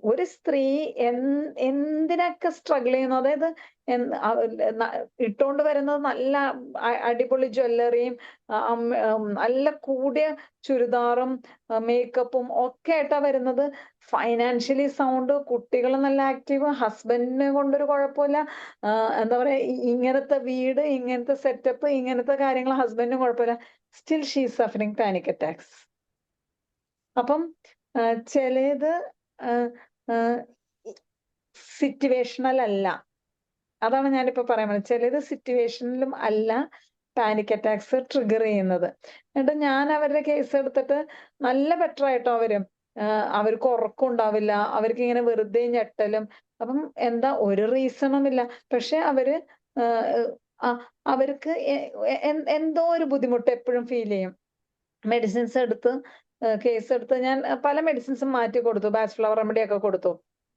ഒരു സ്ത്രീ എന്തിനൊക്കെ സ്ട്രഗിൾ ചെയ്യുന്നു. അതായത് ഇട്ടോണ്ട് വരുന്നത് നല്ല അടിപൊളി ജ്വല്ലറിയും നല്ല കൂടിയ ചുരിദാറും മേക്കപ്പും ഒക്കെ ആയിട്ടാ വരുന്നത്. ഫൈനാൻഷ്യലി സൗണ്ട്, കുട്ടികൾ നല്ല ആക്റ്റീവ്, ഹസ്ബൻഡിനെ കൊണ്ടൊരു കുഴപ്പമില്ല. എന്താ പറയാ ഇങ്ങനത്തെ വീട്, ഇങ്ങനത്തെ സെറ്റപ്പ്, ഇങ്ങനത്തെ കാര്യങ്ങൾ ഹസ്ബൻഡിനും കുഴപ്പമില്ല. Still she suffering panic attacks. അപ്പം ചിലത് സിറ്റുവേഷണൽ അല്ല. അതാണ് ഞാനിപ്പോ പറയാൻ പറ്റുന്നത്. ചിലത് സിറ്റുവേഷനിലും അല്ല പാനിക് അറ്റാക്സ് ട്രിഗർ ചെയ്യുന്നത്. എന്നിട്ട് ഞാൻ അവരുടെ കേസ് എടുത്തിട്ട് നല്ല ബെറ്റർ ആയിട്ടോ അവർക്ക് ഉറക്കം ഉണ്ടാവില്ല, അവർക്ക് ഇങ്ങനെ വെറുതെ ഞെട്ടലും. അപ്പം എന്താ ഒരു റീസണും ഇല്ല. പക്ഷെ അവർക്ക് എന്തോ ഒരു ബുദ്ധിമുട്ട് എപ്പോഴും ഫീൽ ചെയ്യും. മെഡിസിൻസ് എടുത്ത് കേസ് എടുത്ത് ഞാൻ പല മെഡിസിൻസും മാറ്റി കൊടുത്തു. ബാച്ച് ഫ്ലവർ റെമഡി ഒക്കെ കൊടുത്തു.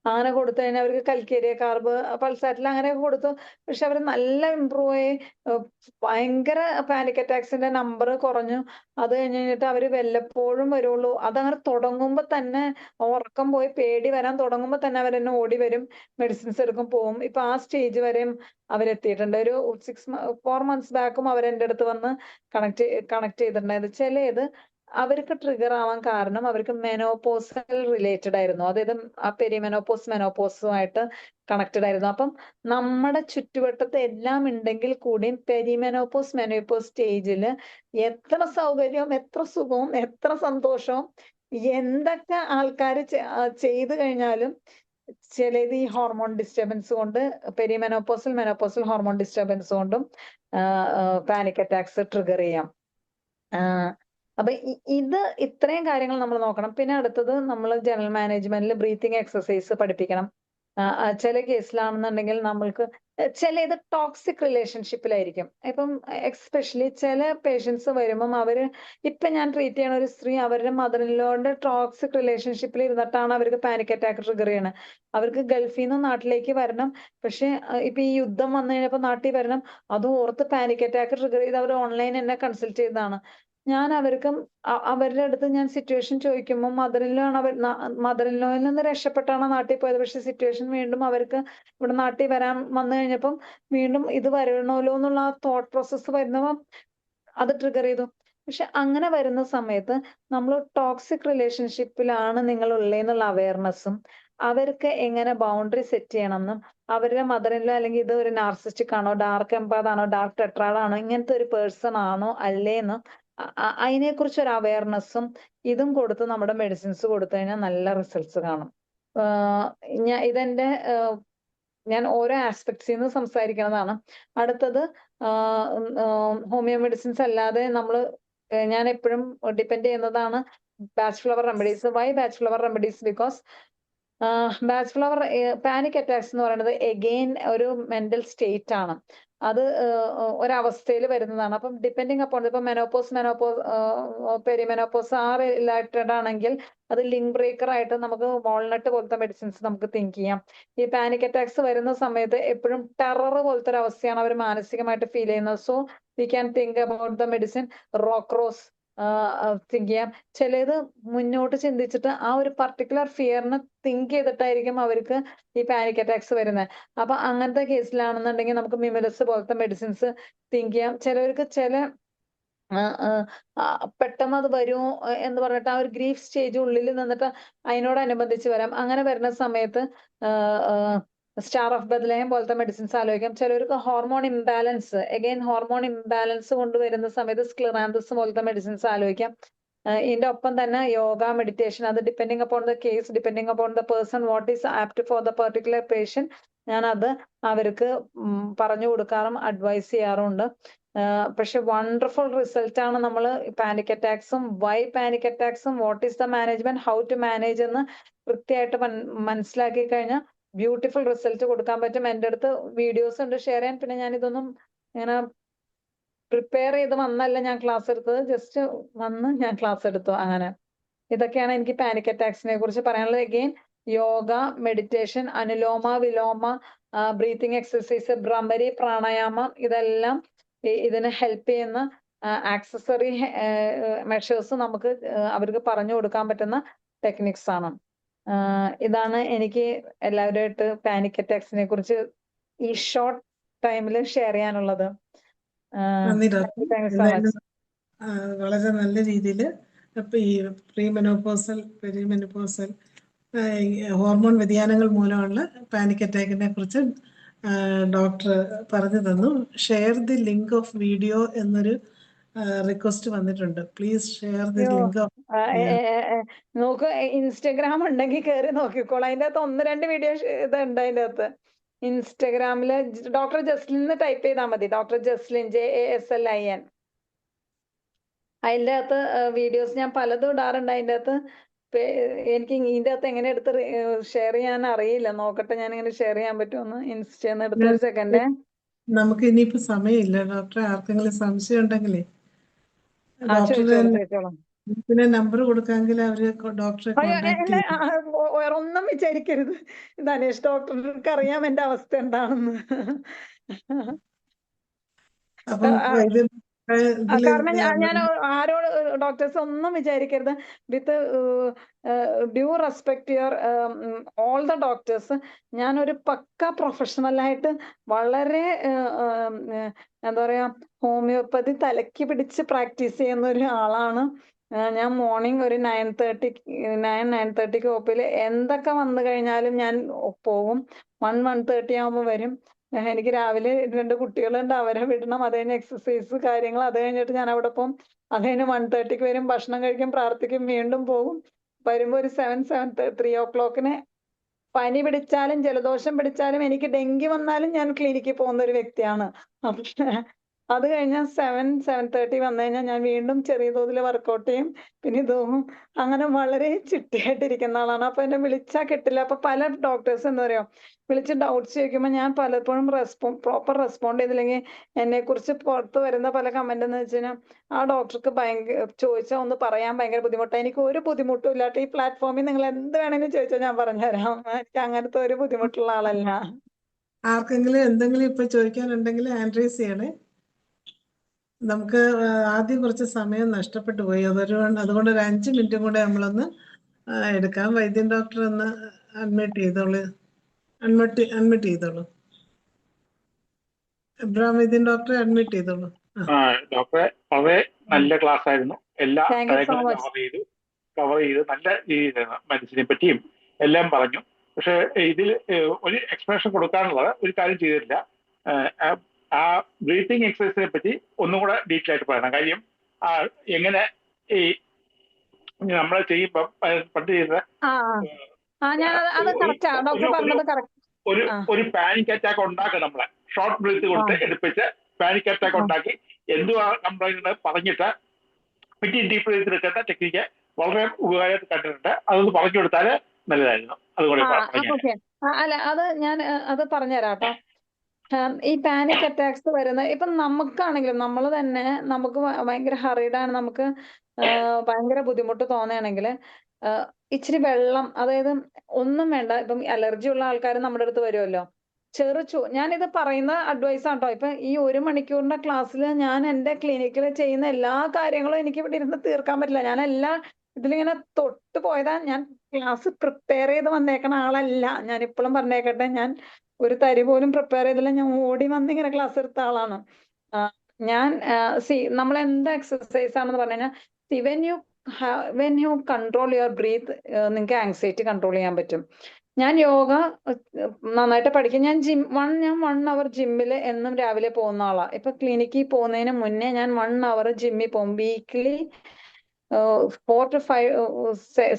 അങ്ങനെ കൊടുത്തു കഴിഞ്ഞാൽ അവർക്ക് കൽക്കേരിയ കാർബ് പൾസാറ്റിൽ അങ്ങനെയൊക്കെ കൊടുത്തു. പക്ഷെ അവർ നല്ല ഇമ്പ്രൂവ് ആയി. ഭയങ്കര പാനിക് അറ്റാക്സിന്റെ നമ്പർ കുറഞ്ഞു. അത് കഴിഞ്ഞിട്ട് അവർ വല്ലപ്പോഴും വരുള്ളൂ. അതങ്ങനെ തുടങ്ങുമ്പോ തന്നെ ഉറക്കം പോയി പേടി വരാൻ തുടങ്ങുമ്പോ തന്നെ അവരെന്നെ ഓടി വരും, മെഡിസിൻസ് എടുക്കും, പോവും. ഇപ്പൊ ആ സ്റ്റേജ് വരെയും അവരെത്തിയിട്ടുണ്ട്. ഒരു 4 months ബാക്കും അവരെന്റെ അടുത്ത് വന്ന് കണക്ട് ചെയ്തിട്ടുണ്ടായത്. ചിലത് അവർക്ക് ട്രിഗർ ആവാൻ കാരണം അവർക്ക് മെനോപോസൽ റിലേറ്റഡ് ആയിരുന്നു. അതായത് ആ മെനോപോസുമായിട്ട് കണക്റ്റഡ് ആയിരുന്നു. അപ്പം നമ്മുടെ ചുറ്റുവട്ടത്ത് എല്ലാം ഉണ്ടെങ്കിൽ കൂടിയും മെനോപോസ് സ്റ്റേജിൽ എത്ര സൗകര്യവും എത്ര സുഖവും എത്ര സന്തോഷവും എന്തൊക്കെ ആൾക്കാർ ചെയ്തു കഴിഞ്ഞാലും ചിലത് ഈ ഹോർമോൺ ഡിസ്റ്റർബൻസ് കൊണ്ട്, മെനോപോസൽ ഹോർമോൺ ഡിസ്റ്റർബൻസ് കൊണ്ടും പാനിക് അറ്റാക്സ് ട്രിഗർ ചെയ്യാം. അപ്പൊ ഇത്രയും കാര്യങ്ങൾ നമ്മൾ നോക്കണം. പിന്നെ അടുത്തത് നമ്മൾ ജനറൽ മാനേജ്മെന്റിൽ ബ്രീത്തിങ് എക്സസൈസ് പഠിപ്പിക്കണം. ചില കേസിലാണെന്നുണ്ടെങ്കിൽ നമ്മൾക്ക് ഇത് ടോക്സിക് റിലേഷൻഷിപ്പിലായിരിക്കും. ഇപ്പം എക്സ്പെഷ്യലി ചില പേഷ്യൻസ് വരുമ്പം ഇപ്പൊ ഞാൻ ട്രീറ്റ് ചെയ്യണ ഒരു സ്ത്രീ അവരുടെ മദറിൻലോന്റെ ടോക്സിക് റിലേഷൻഷിപ്പിൽ ഇരുന്നിട്ടാണ് അവർക്ക് പാനിക് അറ്റാക്ക് ട്രിഗർ ചെയ്യണത്. അവർക്ക് ഗൾഫിൽ നിന്ന് നാട്ടിലേക്ക് വരണം, പക്ഷെ ഇപ്പൊ ഈ യുദ്ധം വന്നു കഴിഞ്ഞപ്പോ നാട്ടിൽ വരണം, അതും ഓർത്ത് പാനിക് അറ്റാക്ക് ട്രിഗർ ചെയ്ത് അവർ ഓൺലൈൻ എന്നെ കൺസൾട്ട് ചെയ്തതാണ്. ഞാൻ അവരുടെ അടുത്ത് ഞാൻ സിറ്റുവേഷൻ ചോദിക്കുമ്പോൾ മദറിൻലോയിൽ നിന്ന് രക്ഷപ്പെട്ടാണ് നാട്ടിൽ പോയത്. പക്ഷെ സിറ്റുവേഷൻ വീണ്ടും അവർക്ക് ഇവിടെ നാട്ടിൽ വരാൻ വന്നു കഴിഞ്ഞപ്പം വീണ്ടും ഇത് വരണമല്ലോ എന്നുള്ള ആ തോട്ട് പ്രോസസ്സ് വരുന്നപ്പം അത് ട്രിഗർ ചെയ്തു. പക്ഷെ അങ്ങനെ വരുന്ന സമയത്ത് നമ്മൾ ടോക്സിക് റിലേഷൻഷിപ്പിലാണ് നിങ്ങൾ ഉള്ളതെന്നുള്ള അവയർനെസ്സും അവർക്ക് എങ്ങനെ ബൗണ്ടറി സെറ്റ് ചെയ്യണമെന്നും അവരുടെ മദറിൻലോ അല്ലെങ്കിൽ ഇത് ഒരു നാർസിസ്റ്റിക് ആണോ, ഡാർക്ക് എംപാത്ത് ആണോ, ഡാർക്ക് ടെട്രാഡ് ആണോ, ഇങ്ങനത്തെ ഒരു പേഴ്സൺ ആണോ അല്ലേന്ന് അതിനെക്കുറിച്ച് ഒരു അവയർനെസ്സും ഇതും കൊടുത്ത് നമ്മുടെ മെഡിസിൻസ് കൊടുത്തു കഴിഞ്ഞാൽ നല്ല റിസൾട്ട്സ് കാണും. ഇതെന്റെ ഞാൻ ഓരോ ആസ്പെക്ട്സിൽ നിന്ന് സംസാരിക്കുന്നതാണ്. അടുത്തത് ഹോമിയോ മെഡിസിൻസ് അല്ലാതെ ഞാൻ എപ്പോഴും ഡിപ്പെൻഡ് ചെയ്യുന്നതാണ് Bach flower remedies. Why Bach flower remedies? Because Bach flower panic attacks എന്ന് പറയുന്നത് എഗെയിൻ ഒരു മെന്റൽ സ്റ്റേറ്റ് ആണ്. അത് ഒരവസ്ഥയിൽ വരുന്നതാണ്. അപ്പം ഡിപ്പെൻഡിങ് അപ്പോൺ ഇപ്പൊ മെനോപോസ് പെരിമെനോപോസ് ആ റിലേറ്റഡ് ആണെങ്കിൽ അത് ലിങ്ക് ബ്രേക്കർ ആയിട്ട് നമുക്ക് വാൾനട്ട് പോലത്തെ മെഡിസിൻസ് നമുക്ക് തിങ്ക് ചെയ്യാം. ഈ പാനിക് അറ്റാക്സ് വരുന്ന സമയത്ത് എപ്പോഴും ടെറർ പോലത്തെ ഒരു അവസ്ഥയാണ് അവർ മാനസികമായിട്ട് ഫീൽ ചെയ്യുന്നത്. So we can think about the medicine റോക്രോസ് തിങ്ക് ചെയ്യാം. ചിലത് മുന്നോട്ട് ചിന്തിച്ചിട്ട് ആ ഒരു പർട്ടിക്കുലർ ഫിയറിനെ തിങ്ക് ചെയ്തിട്ടായിരിക്കും അവർക്ക് ഈ പാനിക് അറ്റാക്സ് വരുന്നത്. അപ്പൊ അങ്ങനത്തെ കേസിലാണെന്നുണ്ടെങ്കിൽ നമുക്ക് മിമലസ് പോലത്തെ മെഡിസിൻസ് തിങ്ക് ചെയ്യാം. ചിലവർക്ക് പെട്ടെന്ന് അത് വരുമോ എന്ന് പറഞ്ഞിട്ട് ആ ഒരു ഗ്രീഫ് സ്റ്റേജ് ഉള്ളിൽ നിന്നിട്ട് അതിനോടനുബന്ധിച്ച് വരാം. അങ്ങനെ വരുന്ന സമയത്ത് സ്റ്റാർ ഓഫ് ബെത്ലഹേം പോലത്തെ മെഡിസിൻസ് ആലോചിക്കാം. ചിലവർക്ക് ഹോർമോൺ ഇംബാലൻസ് ഹോർമോൺ ഇംബാലൻസ് കൊണ്ടുവരുന്ന സമയത്ത് സ്ക്ലിറാന്തസ് പോലത്തെ മെഡിസിൻസ് ആലോചിക്കാം. ഇതിന്റെ ഒപ്പം തന്നെ യോഗ, മെഡിറ്റേഷൻ, അത് depending upon the case, depending upon the person, what is apt for the particular patient, ഞാൻ അത് അവർക്ക് പറഞ്ഞു കൊടുക്കാറും അഡ്വൈസ് ചെയ്യാറുണ്ട്. പക്ഷെ വണ്ടർഫുൾ റിസൾട്ട് ആണ് നമ്മൾ പാനിക് അറ്റാക്സും വൈ പാനിക് അറ്റാക്സും what is the management, how to manage എന്ന് കൃത്യമായിട്ട് മനസ്സിലാക്കി കഴിഞ്ഞാൽ ബ്യൂട്ടിഫുൾ റിസൾട്ട് കൊടുക്കാൻ പറ്റും. എൻ്റെ അടുത്ത് വീഡിയോസ് ഉണ്ട് ഷെയർ ചെയ്യാൻ. പിന്നെ ഞാൻ ഇതൊന്നും ഇങ്ങനെ പ്രിപ്പയർ ചെയ്ത് വന്നല്ല ഞാൻ ക്ലാസ് എടുത്തത്, ജസ്റ്റ് വന്ന് ഞാൻ ക്ലാസ് എടുത്തു. അങ്ങനെ ഇതൊക്കെയാണ് എനിക്ക് പാനിക് അറ്റാക്സിനെ കുറിച്ച് പറയാനുള്ളത്. Again yoga, meditation, അനുലോമ വിലോമ, breathing exercise, ഭ്രമരി, പ്രാണായാമം, ഇതെല്ലാം ഇതിന് ഹെൽപ്പ് ചെയ്യുന്ന ആക്സസറി മെഷേഴ്സ് നമുക്ക് അവർക്ക് പറഞ്ഞു കൊടുക്കാൻ പറ്റുന്ന ടെക്നിക്സ് ആണ്. ഇതാണ് എനിക്ക് എല്ലാവരുമായിട്ട് പാനിക് അറ്റാക്സിനെ കുറിച്ച് ഈ ഷോർട്ട് ടൈമിൽ ഷെയർ ചെയ്യാനുള്ളത്. നന്ദി ഡോക്ടർ. താങ്ക് യു സോ എന്തായാലും മച്ച്. വളരെ നല്ല രീതിയിൽ ഇപ്പൊ ഈ പ്രീമെനോപോസൽ, പെരിമെനോപോസൽ ഹോർമോൺ വ്യതിയാനങ്ങൾ മൂലമുള്ള പാനിക് അറ്റാക്കിനെ കുറിച്ച് ഡോക്ടർ പറഞ്ഞു തന്നു. Share the link of video എന്നൊരു റിക്വസ്റ്റ് വന്നിട്ടുണ്ട്. Please share the link of. നോക്ക്, ഇൻസ്റ്റഗ്രാം ഉണ്ടെങ്കിൽ കയറി നോക്കിക്കോളാം. അതിന്റെ അകത്ത് 1-2 വീഡിയോ ഇതുണ്ട്. അതിന്റെ അകത്ത് ഇൻസ്റ്റഗ്രാമില് ഡോക്ടർ ജസ്ലിൻ ടൈപ്പ് ചെയ്താൽ മതി. Doctor Jaslin, JASLIN. അതിന്റെ അകത്ത് വീഡിയോസ് ഞാൻ പലതും ഇടാറുണ്ട്. അതിന്റെ അകത്ത് എനിക്ക് ഇതിന്റെ അകത്ത് എങ്ങനെ എടുത്ത് ഷെയർ ചെയ്യാൻ അറിയില്ല. നോക്കട്ടെ ഞാൻ എങ്ങനെ ഷെയർ ചെയ്യാൻ പറ്റുമെന്ന്. ഇൻസ്റ്റന്ന് എടുത്ത ഒരു സെക്കൻഡ്. നമുക്ക് ഇനിയിപ്പോ സമയമില്ല ഡോക്ടറെ. ആർക്കെങ്കിലും സംശയം ഉണ്ടെങ്കിലേ ചോദിച്ചോളാം. പിന്നെ നമ്പർ കൊടുക്കാമെങ്കിൽ അവര് ഡോക്ടറെ കോൺടാക്ട് ചെയ്യും. വേറെ ഒന്നും വിചാരിക്കരുത്. ധനേഷ് ഡോക്ടർക്ക് അറിയാം എന്റെ അവസ്ഥ എന്താണെന്ന്. അപ്പം കാരണം ഞാൻ ആരോട് ഡോക്ടേഴ്സ് ഒന്നും വിചാരിക്കരുത്. വിത്ത് due respect your all the doctors, ഞാനൊരു പക്ക പ്രൊഫഷണലായിട്ട് വളരെ എന്താ പറയാ ഹോമിയോപ്പതി തലയ്ക്ക് പിടിച്ച് പ്രാക്ടീസ് ചെയ്യുന്ന ഒരു ആളാണ്. ഞാൻ മോർണിംഗ് ഒരു 9:30 OPയിൽ എന്തൊക്കെ വന്നു കഴിഞ്ഞാലും ഞാൻ പോകും. 1:30 ആകുമ്പോൾ വരും. എനിക്ക് രാവിലെ 2 കുട്ടികളുണ്ട്, അവരെ വിടണം. അത് കഴിഞ്ഞ് എക്സസൈസ് കാര്യങ്ങൾ, അത് കഴിഞ്ഞിട്ട് ഞാൻ അവിടെ പോകും. അത് കഴിഞ്ഞ് 1:30 വരും, ഭക്ഷണം കഴിക്കും, പ്രാർത്ഥിക്കും, വീണ്ടും പോകും. വരുമ്പോ ഒരു 3 o'clock പനി പിടിച്ചാലും ജലദോഷം പിടിച്ചാലും എനിക്ക് ഡെങ്കി വന്നാലും ഞാൻ ക്ലിനിക്കിൽ പോകുന്ന ഒരു വ്യക്തിയാണ്. അത് കഴിഞ്ഞാൽ 7:30 വന്നു കഴിഞ്ഞാൽ ഞാൻ വീണ്ടും ചെറിയ തോതിൽ വർക്കൗട്ട് ചെയ്യും. പിന്നെ ഇതും അങ്ങനെ വളരെ ചിട്ടയായിട്ടിരിക്കുന്ന ആളാണ്. അപ്പൊ എന്നെ വിളിച്ചാൽ കിട്ടില്ല. അപ്പൊ പല ഡോക്ടേഴ്സ് എന്താ പറയാ വിളിച്ച് ഡൗട്ട്സ് ചോദിക്കുമ്പോൾ ഞാൻ പലപ്പോഴും പ്രോപ്പർ റെസ്പോണ്ട് ചെയ്തില്ലെങ്കിൽ എന്നെ കുറിച്ച് പുറത്ത് വരുന്ന പല കമന്റ് എന്ന് വെച്ച് കഴിഞ്ഞാൽ ആ ഡോക്ടർക്ക് ചോദിച്ചാൽ ഒന്ന് പറയാൻ ഭയങ്കര ബുദ്ധിമുട്ടാണ്. എനിക്ക് ഒരു ബുദ്ധിമുട്ടും ഇല്ലാത്ത ഈ പ്ലാറ്റ്ഫോമിൽ നിങ്ങൾ എന്ത് വേണമെങ്കിലും ചോദിച്ചാൽ ഞാൻ പറഞ്ഞുതരാം. എനിക്ക് അങ്ങനത്തെ ഒരു ബുദ്ധിമുട്ടുള്ള ആളല്ല. ആർക്കെങ്കിലും എന്തെങ്കിലും ഇപ്പൊ ചോദിക്കാനുണ്ടെങ്കിൽ ഹാൻഡ് റൈസ് ചെയ്യണേ. നമുക്ക് ആദ്യം കുറച്ച് സമയം നഷ്ടപ്പെട്ടു പോയി. അതുകൊണ്ട് ഒരു 5 മിനിറ്റും കൂടെ നമ്മളൊന്ന് എടുക്കാം. വൈദ്യൻ ഡോക്ടർ ഒന്ന് അഡ്മിറ്റ് ചെയ്തോളൂ. അഡ്മിറ്റ് ചെയ്തോളൂ. എബ്രഹാം വൈദ്യൻ ഡോക്ടറെ അഡ്മിറ്റ് ചെയ്തോളൂ. ഡോക്ടറെ വളരെ നല്ല ക്ലാസ് ആയിരുന്നു. എല്ലാ Thank you so കാര്യങ്ങളും much. കവർ ചെയ്ത് നല്ല രീതിയിൽ മെഡിസിനെ പറ്റിയും എല്ലാം പറഞ്ഞു. പക്ഷെ ഇതിൽ ഒരു എക്സ്പ്ലനേഷൻ കൊടുക്കാനുള്ളത് ഒരു കാര്യം ചെയ്തിട്ടില്ല. ആ ബ്രീത്തിങ് എക്സസൈസിനെ പറ്റി ഒന്നും കൂടെ ഡീറ്റെയിൽ ആയിട്ട് പറയണം. കാര്യം എങ്ങനെ ഈ നമ്മൾ ചെയ്യുമ്പോൾ പണ്ട് ചെയ്ത ഞാൻ അത് കറക്റ്റാ ഡോക്ടർ പറഞ്ഞത് കറക്റ്റ്. ഒരു ആ ഒരു പാനിക് അറ്റാക്ക് ഉണ്ടാക്കും നമ്മളെ. ഷോർട്ട് ബ്രീത്ത് ആ കൊടുത്ത് എടുപ്പിച്ച് പാനിക് അറ്റാക്ക് ആ ഉണ്ടാക്കി എന്തുവാ കംപ്ലൈന്റ് പറഞ്ഞിട്ട് പിറ്റി ഡീപ്പ് ബ്രീത്ത് എടുക്കുന്ന ടെക്നിക്ക് വളരെ ഉപകാരമായിട്ട് കണ്ടിട്ടുണ്ട്. അതൊന്ന് പറഞ്ഞു കൊടുത്താൽ നല്ലതായിരുന്നു. അതുകൂടെ പറഞ്ഞാൽ ഓക്കെ. അല്ല അത് ഞാൻ അത് പറഞ്ഞുതരാം കേട്ടോ. ഈ പാനിക് അറ്റാക്സ് വരുന്ന ഇപ്പം നമുക്കാണെങ്കിലും നമ്മൾ തന്നെ നമുക്ക് ഭയങ്കര ഹറിഡാണ്, നമുക്ക് ഭയങ്കര ബുദ്ധിമുട്ട് തോന്നുകയാണെങ്കിൽ ഇച്ചിരി വെള്ളം, അതായത് ഒന്നും വേണ്ട. ഇപ്പം അലർജി ഉള്ള ആൾക്കാർ നമ്മുടെ അടുത്ത് വരുമല്ലോ, ഞാനിത് പറയുന്ന അഡ്വൈസ് ആട്ടോ. ഇപ്പൊ ഈ 1 മണിക്കൂറിന്റെ ക്ലാസ്സിൽ ഞാൻ എന്റെ ക്ലിനിക്കിൽ ചെയ്യുന്ന എല്ലാ കാര്യങ്ങളും എനിക്ക് ഇവിടെ ഇരുന്ന് തീർക്കാൻ പറ്റില്ല. ഞാൻ ഇതിലിങ്ങനെ തൊട്ട് പോയതാ. ഞാൻ ക്ലാസ് പ്രിപ്പയർ ചെയ്ത് വന്നേക്കണ ആളല്ല. ഞാൻ ഇപ്പോഴും പറഞ്ഞേക്കട്ടെ, ഞാൻ ഒരു തരി പോലും പ്രിപ്പയർ ചെയ്തില്ല. ഞാൻ ഓടി വന്ന് ഇങ്ങനെ ക്ലാസ് എടുത്ത ആളാണ്. ഞാൻ നമ്മൾ എന്ത് എക്സസൈസ് ആണെന്ന് പറഞ്ഞു കഴിഞ്ഞാൽ when you control your breath, നിങ്ങൾക്ക് ആങ്സൈറ്റി കൺട്രോൾ ചെയ്യാൻ പറ്റും. ഞാൻ യോഗ നന്നായിട്ട് പഠിക്കും. ഞാൻ 1 അവർ ജിമ്മിൽ എന്നും രാവിലെ പോകുന്ന ആളാ. ഇപ്പൊ ക്ലിനിക്കിൽ പോകുന്നതിന് മുന്നേ ഞാൻ 1 അവർ ജിമ്മിൽ പോകും. വീക്ക്ലി 4 to 5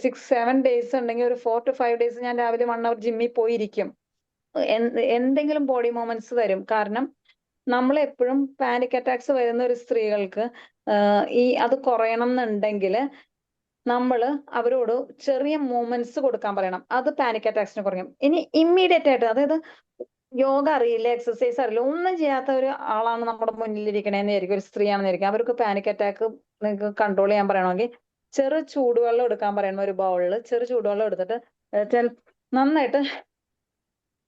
6 7 ഡേയ്സ് ഉണ്ടെങ്കിൽ ഒരു 4 to 5 ഡേയ്സ് ഞാൻ രാവിലെ 1 അവർ ജിമ്മിൽ പോയിരിക്കും. എന്തെങ്കിലും ബോഡി മൂവ്മെന്റ്സ് തരും. കാരണം നമ്മൾ എപ്പോഴും പാനിക് അറ്റാക്സ് വരുന്ന ഒരു സ്ത്രീകൾക്ക് അത് കുറയണം എന്നുണ്ടെങ്കിൽ നമ്മൾ അവരോട് ചെറിയ മൂവ്മെന്റ്സ് കൊടുക്കാൻ പറയണം. അത് പാനിക് അറ്റാക്സിനെ കുറയും. ഇനി ഇമ്മീഡിയറ്റ് ആയിട്ട്, അതായത് യോഗ അറിയില്ല, എക്സസൈസ് അറിയില്ല, ഒന്നും ചെയ്യാത്ത ഒരു ആളാണ് നമ്മുടെ മുന്നിലിരിക്കണേന്ന് വിചാരിക്കും, ഒരു സ്ത്രീയാണെന്ന് വിചാരിക്കും. അവർക്ക് പാനിക് അറ്റാക്ക് നിങ്ങൾക്ക് കൺട്രോൾ ചെയ്യാൻ പറയണമെങ്കിൽ ചെറു ചൂടുവെള്ളം എടുക്കാൻ പറയണം. ഒരു ബൗളിൽ ചെറു ചൂടുവെള്ളം എടുത്തിട്ട് നന്നായിട്ട്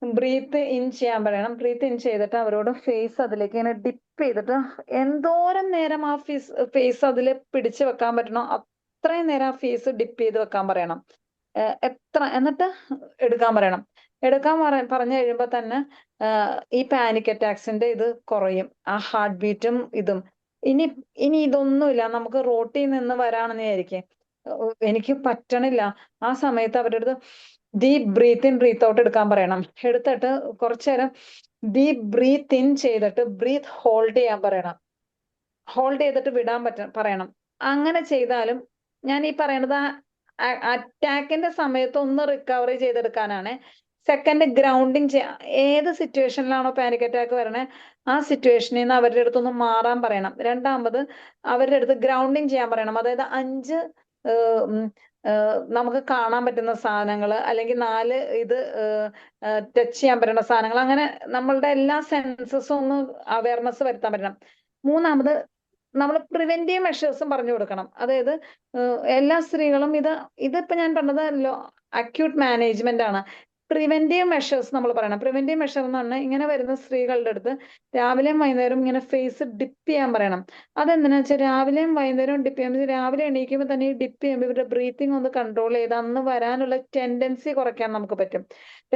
ബ്രീത്ത് ഇൻ ചെയ്യാൻ പറയണം. ബ്രീത്ത് ഇൻ ചെയ്തിട്ട് അവരോട് ഫേസ് അതിലേക്ക് ഇങ്ങനെ ഡിപ്പ് ചെയ്തിട്ട് എന്തോരം നേരം ആ ഫേസ് അതിൽ പിടിച്ചു വെക്കാൻ പറ്റണോ അത്രയും നേരം ആ ഫേസ് ഡിപ്പ് ചെയ്ത് വെക്കാൻ പറയണം. എന്നിട്ട് എടുക്കാൻ പറയണം. പറഞ്ഞു കഴിയുമ്പോൾ തന്നെ ഈ പാനിക് അറ്റാക്സിന്റെ ഇത് കുറയും. ആ ഹാർട്ട് ബീറ്റും ഇതും. ഇനി ഇതൊന്നുമില്ല, നമുക്ക് റോട്ടിൽ നിന്ന് വരാണെന്ന് വിചാരിക്കും, എനിക്ക് പറ്റണില്ല. ആ സമയത്ത് അവരുടെ അടുത്ത് deep breath in breath out എടുക്കാൻ പറയണം. എടുത്തിട്ട് കുറച്ചു നേരം ഡീപ് ബ്രീത്ത് ഇൻ ചെയ്തിട്ട് ബ്രീത്ത് ഹോൾഡ് ചെയ്യാൻ പറയണം. ഹോൾഡ് ചെയ്തിട്ട് വിടാൻ പറയണം. അങ്ങനെ ചെയ്താലും ഞാൻ ഈ പറയണത് അറ്റാക്കിന്റെ സമയത്ത് ഒന്ന് റിക്കവറി ചെയ്തെടുക്കാനാണ്. സെക്കൻഡ്, ഗ്രൗണ്ടിങ് ഏത് സിറ്റുവേഷനിലാണോ പാനിക് അറ്റാക്ക് വരണേ ആ സിറ്റുവേഷനിൽ നിന്ന് അവരുടെ അടുത്തൊന്ന് മാറാൻ പറയണം. രണ്ടാമത് അവരുടെ അടുത്ത് ഗ്രൗണ്ടിങ് ചെയ്യാൻ പറയണം. അതായത് 5 നമുക്ക് കാണാൻ പറ്റുന്ന സാധനങ്ങൾ, അല്ലെങ്കിൽ 4 ഇത് ടച്ച് ചെയ്യാൻ പറ്റുന്ന സാധനങ്ങൾ, അങ്ങനെ നമ്മളുടെ എല്ലാ സെൻസസും ഒന്ന് അവയർനെസ് വരുത്താൻ പറ്റണം. മൂന്നാമത് നമ്മൾ പ്രിവെന്റീവ് മെഷേഴ്സും പറഞ്ഞു കൊടുക്കണം. അതായത് എല്ലാ സ്ത്രീകളും ഇതിപ്പോ ഞാൻ പറഞ്ഞത് അക്യൂട്ട് മാനേജ്മെന്റ് ആണ്. പ്രിവെന്റീവ് മെഷേഴ്സ് നമ്മൾ പറയണം. പ്രിവെന്റീവ് മെഷർ എന്ന് പറഞ്ഞാൽ ഇങ്ങനെ വരുന്ന സ്ത്രീകളുടെ അടുത്ത് രാവിലെയും വൈകുന്നേരം ഇങ്ങനെ ഫേസ് ഡിപ്പ് ചെയ്യാൻ പറയണം. അതെന്തിനാ വെച്ചാൽ രാവിലെയും വൈകുന്നേരവും ഡിപ്പ് ചെയ്യുമ്പോൾ രാവിലെ എണീക്കുമ്പോൾ തന്നെ ഈ ഡിപ്പ് ചെയ്യുമ്പോൾ ഇവരുടെ ബ്രീത്തിങ് ഒന്ന് കൺട്രോൾ ചെയ്ത് അന്ന് വരാനുള്ള ടെൻഡൻസി കുറയ്ക്കാൻ നമുക്ക് പറ്റും.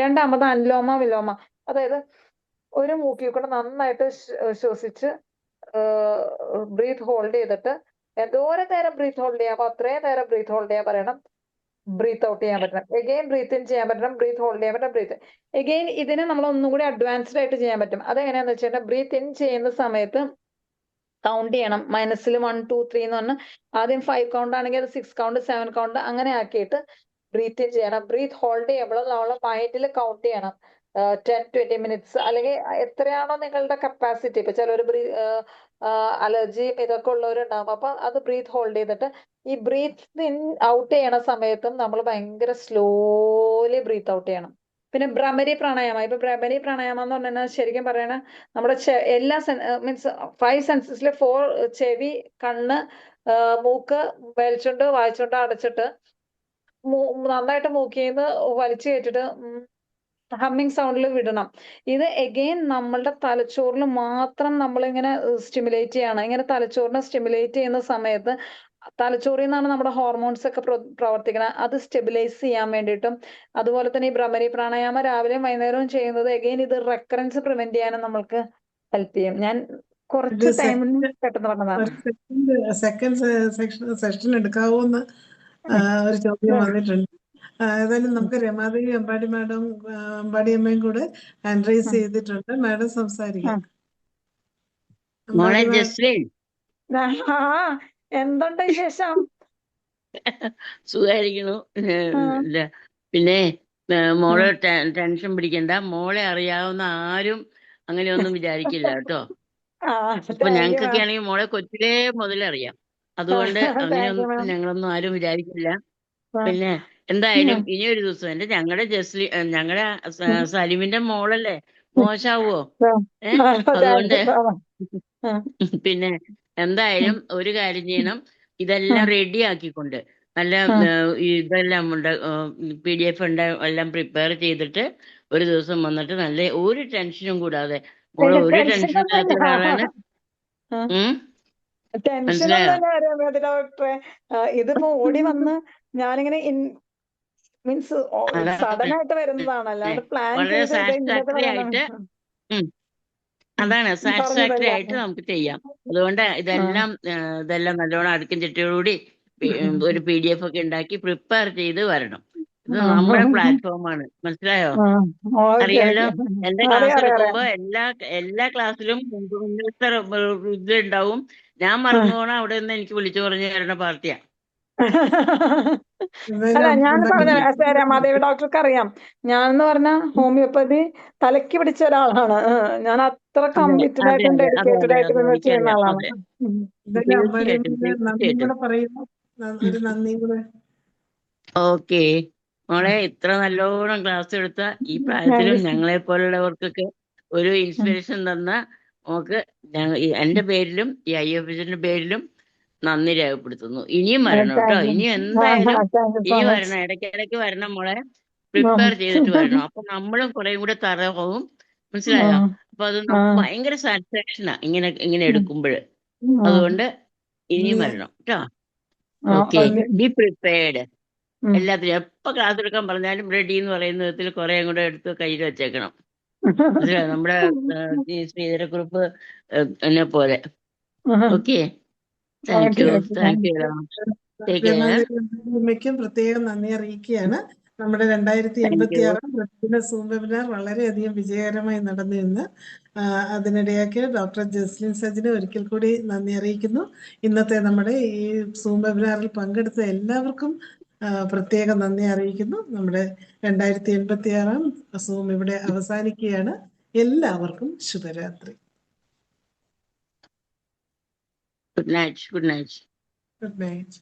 രണ്ടാമത് അൻലോമ വിലോമ, അതായത് ഒരു മൂക്കിൽ കൂടെ നന്നായിട്ട് ശ്വസിച്ച് ബ്രീത്ത് ഹോൾഡ് ചെയ്തിട്ട് എന്തോരം നേരം ബ്രീത്ത് ഹോൾഡ് ചെയ്യാമോ അത്രയും നേരം ബ്രീത്ത് ഹോൾഡ് ചെയ്യാൻ പറയണം. ബ്രീത്ത് ഔട്ട് ചെയ്യാൻ പറ്റണം. എഗെയിൻ ബ്രീത്ത് ഇൻ ചെയ്യാൻ പറ്റണം. ബ്രീത്ത് ഹോൾഡ് ചെയ്യാൻ പറ്റണം. ബ്രീത്ത് എഗെയിൻ ഇതിനെ നമ്മൾ ഒന്നും കൂടി അഡ്വാൻസ്ഡ് ആയിട്ട് ചെയ്യാൻ പറ്റും. അതെങ്ങനെയാന്ന് വെച്ചാൽ ബ്രീത്ത് ഇൻ ചെയ്യുന്ന സമയത്ത് കൗണ്ട് ചെയ്യണം. മൈനസിൽ 1 2 3 എന്ന് പറഞ്ഞാൽ ആദ്യം 5 കൗണ്ട് ആണെങ്കിൽ അത് 6 കൗണ്ട് 7 കൗണ്ട് അങ്ങനെ ആക്കിയിട്ട് ബ്രീത്ത് ഇൻ ചെയ്യണം. ബ്രീത്ത് ഹോൾഡ് ചെയ്യുമ്പോൾ നമ്മൾ മൈൻഡിൽ കൗണ്ട് ചെയ്യണം. 10-20 മിനിറ്റ്സ് അല്ലെങ്കിൽ എത്രയാണോ നിങ്ങളുടെ കപ്പാസിറ്റി. ഇപ്പൊ ചിലർ അലർജിയും ഇതൊക്കെ ഉള്ളവരുണ്ടാവും. അപ്പൊ അത് ബ്രീത്ത് ഹോൾഡ് ചെയ്തിട്ട് ഈ ബ്രീത്ത് ഇൻ ഔട്ട് ചെയ്യണ സമയത്തും നമ്മൾ ഭയങ്കര സ്ലോലി ബ്രീത്ത് ഔട്ട് ചെയ്യണം. പിന്നെ ഭ്രമരി പ്രാണായാമം. ഇപ്പൊ ഭ്രമരി പ്രാണായാമം എന്ന് പറഞ്ഞാൽ ശരിക്കും പറയണ നമ്മുടെ എല്ലാ മീൻസ് 5 സെൻസസിലെ 4 ചെവി, കണ്ണ്, മൂക്ക്, വലിച്ചുണ്ട് വായിച്ചുണ്ട് അടച്ചിട്ട് നന്നായിട്ട് മൂക്കിന്ന് വലിച്ചു കയറ്റിട്ട് ഹമ്മിങ് സൗണ്ടിൽ വിടണം. ഇത് എഗെയിൻ നമ്മളുടെ തലച്ചോറിൽ മാത്രം നമ്മളിങ്ങനെ സ്റ്റിമുലേറ്റ് ചെയ്യണം. ഇങ്ങനെ തലച്ചോറിനെ സ്റ്റിമുലേറ്റ് ചെയ്യുന്ന സമയത്ത് തലച്ചോറിൽ നിന്നാണ് നമ്മുടെ ഹോർമോൺസ് ഒക്കെ പ്രവർത്തിക്കുന്നത്. അത് സ്റ്റെബിലൈസ് ചെയ്യാൻ വേണ്ടിയിട്ടും അതുപോലെ തന്നെ ഈ ഭ്രമരി പ്രാണായാമം രാവിലെയും വൈകുന്നേരവും ചെയ്യുന്നത് എഗെയിൻ ഇത് റെക്കറൻസ് പ്രിവെന്റ് ചെയ്യാനും നമ്മൾക്ക് ഹെൽപ്പ് ചെയ്യും. ഞാൻ കുറച്ച് ടൈമിൽ പെട്ടെന്ന് പറഞ്ഞതാണ്. സെക്കൻഡ് സെഷൻ എടുക്കാവോന്ന് ഒരു ചോദ്യം വന്നിട്ടുണ്ട്. ഏതായാലും നമുക്ക് രമാദേവി അമ്പാടി മാഡം, അമ്പാടി അമ്മയും കൂടെ ഹാൻഡ് റൈസ് ചെയ്തിട്ടുണ്ട്. മാഡം സംസാരിക്കാം. മോളെ ജസ്ലിൻ, എന്തുണ്ട് വിശേഷം? സുഖായിരിക്കണു. പിന്നെ മോള് ടെൻഷൻ പിടിക്കണ്ട. മോളെ അറിയാവുന്ന ആരും അങ്ങനെയൊന്നും വിചാരിക്കില്ല കേട്ടോ. അപ്പൊ താങ്ക് യു ഞങ്ങൾക്കൊക്കെ മാം. ആണെങ്കിൽ മോളെ കൊച്ചിലേ മുതലേ അറിയാം. അതുകൊണ്ട് താങ്ക് യു അങ്ങനെയൊന്നും മാം. ഞങ്ങളൊന്നും ആരും വിചാരിക്കില്ല. പിന്നെ എന്തായാലും ഇനി ഒരു ദിവസം ഞങ്ങളുടെ സലിമിന്റെ മോളല്ലേ, മോശാവോ? അതുകൊണ്ട് പിന്നെ എന്തായാലും ഒരു കാര്യം ചെയ്യണം. ഇതെല്ലാം റെഡി ആക്കിക്കൊണ്ട് നല്ല ഇതെല്ലാം ഉണ്ട്, PDF ഉണ്ട്, എല്ലാം പ്രിപ്പയർ ചെയ്തിട്ട് ഒരു ദിവസം വന്നിട്ട് നല്ല ഒരു ടെൻഷനും കൂടാതെ, മോള് ഒരു ടെൻഷനും ഇല്ലാത്ത ഒരാളാണ്. മനസ്സിലായോ? ടെൻഷനൊന്നും ഡോക്ടറെ. ഇതിപ്പോ ഓടി വന്ന് ഞാനിങ്ങനെ മീൻസ് അതാണ് സഡൻ ആയിട്ട് വരുന്നതാണ്, അല്ലാണ്ട് പ്ലാൻ വളരെ ചെയ്ത് ഇത് ഇന്നത് സാറ്റിസ്ഫാക്ടറി പറയണം. ആയിട്ട് അതാണ് പറഞ്ഞു സാറ്റിസ്ഫാക്ടറി തരാം. ആയിട്ട് നമുക്ക് ചെയ്യാം. അതുകൊണ്ട് ഇതെല്ലാം നല്ലോണം അടുക്കും ചിട്ടയോടുകൂടി ഒരു PDF ഒക്കെ ഉണ്ടാക്കി പ്രിപ്പയർ ചെയ്ത് വരണം. ഇത് നമ്മുടെ പ്ലാറ്റ്ഫോമാണ്, മനസ്സിലായോ? ഓക്കെ അറിയാലോ, ഓക്കെ. എന്റെ അറിയാം ക്ലാസ് അറിയാം എടുക്കുമ്പോ അറിയാം. എല്ലാ ക്ലാസ്സിലും ഇത് ഉണ്ടാവും. ഞാൻ മറന്നു പോണ അവിടെ നിന്ന് എനിക്ക് വിളിച്ചു പറഞ്ഞു തരുന്ന പാർട്ടിയാ. അല്ല, ഞാൻ പറഞ്ഞ എന്തായാലും മാധവി ഡോക്ടർക്ക് അറിയാം. ഞാനെന്ന് പറഞ്ഞ ഹോമിയോപ്പതി തലയ്ക്ക് പിടിച്ച ഒരാളാണ്. ഞാൻ അത്ര അതെ കമ്മിറ്റഡ് അതെ ആയിട്ടും അതെ അതെ ഡെഡിക്കേറ്റഡ് അതെ ആയിട്ടും അതെ ഇത് ചെയ്യുന്ന എനിക്കറിയാം. ആളാണ്. അതെ, അമ്പാടിയമ്മ നന്ദിയും തീർച്ചയായിട്ടും. കൂടെ പറയുന്നു. ഒരു നന്ദിയും കൂടെ. ഓക്കെ മോളെ, ഇത്ര നല്ലോണം ക്ലാസ് എടുത്ത ഈ പ്രായത്തിലും ഞങ്ങളെ പോലുള്ളവർക്കൊക്കെ ഒരു ഇൻസ്പിറേഷൻ തന്ന നമുക്ക് എന്റെ പേരിലും ഈ IFHന്റെ പേരിലും നന്ദി രേഖപ്പെടുത്തുന്നു. ഇനിയും വരണം കേട്ടോ. ഇനിയും എന്തായാലും ഇനി വരണം, ഇടയ്ക്കിടയ്ക്ക് വരണം മോളെ. പ്രിപ്പയർ ചെയ്തിട്ട് വരണം. അപ്പൊ നമ്മളും കുറെ കൂടെ തറവാകും. മനസ്സിലായോ? അപ്പൊ അത് നമുക്ക് ഭയങ്കര സാറ്റിസ്ഫാക്ഷനാ ഇങ്ങനെ എടുക്കുമ്പോൾ. അതുകൊണ്ട് ഇനിയും വരണം കേട്ടോ. Okay, be prepared. എല്ലാത്തിനും എപ്പോ ക്ലാസ് എടുക്കാൻ പറഞ്ഞാലും റെഡി എന്ന് പറയുന്ന വിധത്തിൽ കുറെ കൂടെ എടുത്ത് കയ്യിൽ വെച്ചേക്കണം. മനസ്സിലായോ? നമ്മുടെ ശ്രീധരക്കുറിപ്പ് എന്നെ പോലെ. Okay, thank you. Take care. അമ്മയ്ക്കും പ്രത്യേകം നന്ദി അറിയിക്കുകയാണ്. നമ്മുടെ 2086 പ്രതിദിന സൂം വെബിനാർ വളരെയധികം വിജയകരമായി നടന്നിരുന്നു. അതിനിടയാക്കിയ ഡോക്ടർ ജസ്ലിൻ സജിന് ഒരിക്കൽ കൂടി നന്ദി അറിയിക്കുന്നു. ഇന്നത്തെ നമ്മുടെ ഈ സൂം വെബിനാറിൽ പങ്കെടുത്ത എല്ലാവർക്കും പ്രത്യേകം നന്ദി അറിയിക്കുന്നു. നമ്മുടെ 2086 സൂം ഇവിടെ അവസാനിക്കുകയാണ്. എല്ലാവർക്കും ശുഭരാത്രി. Good night. Good night.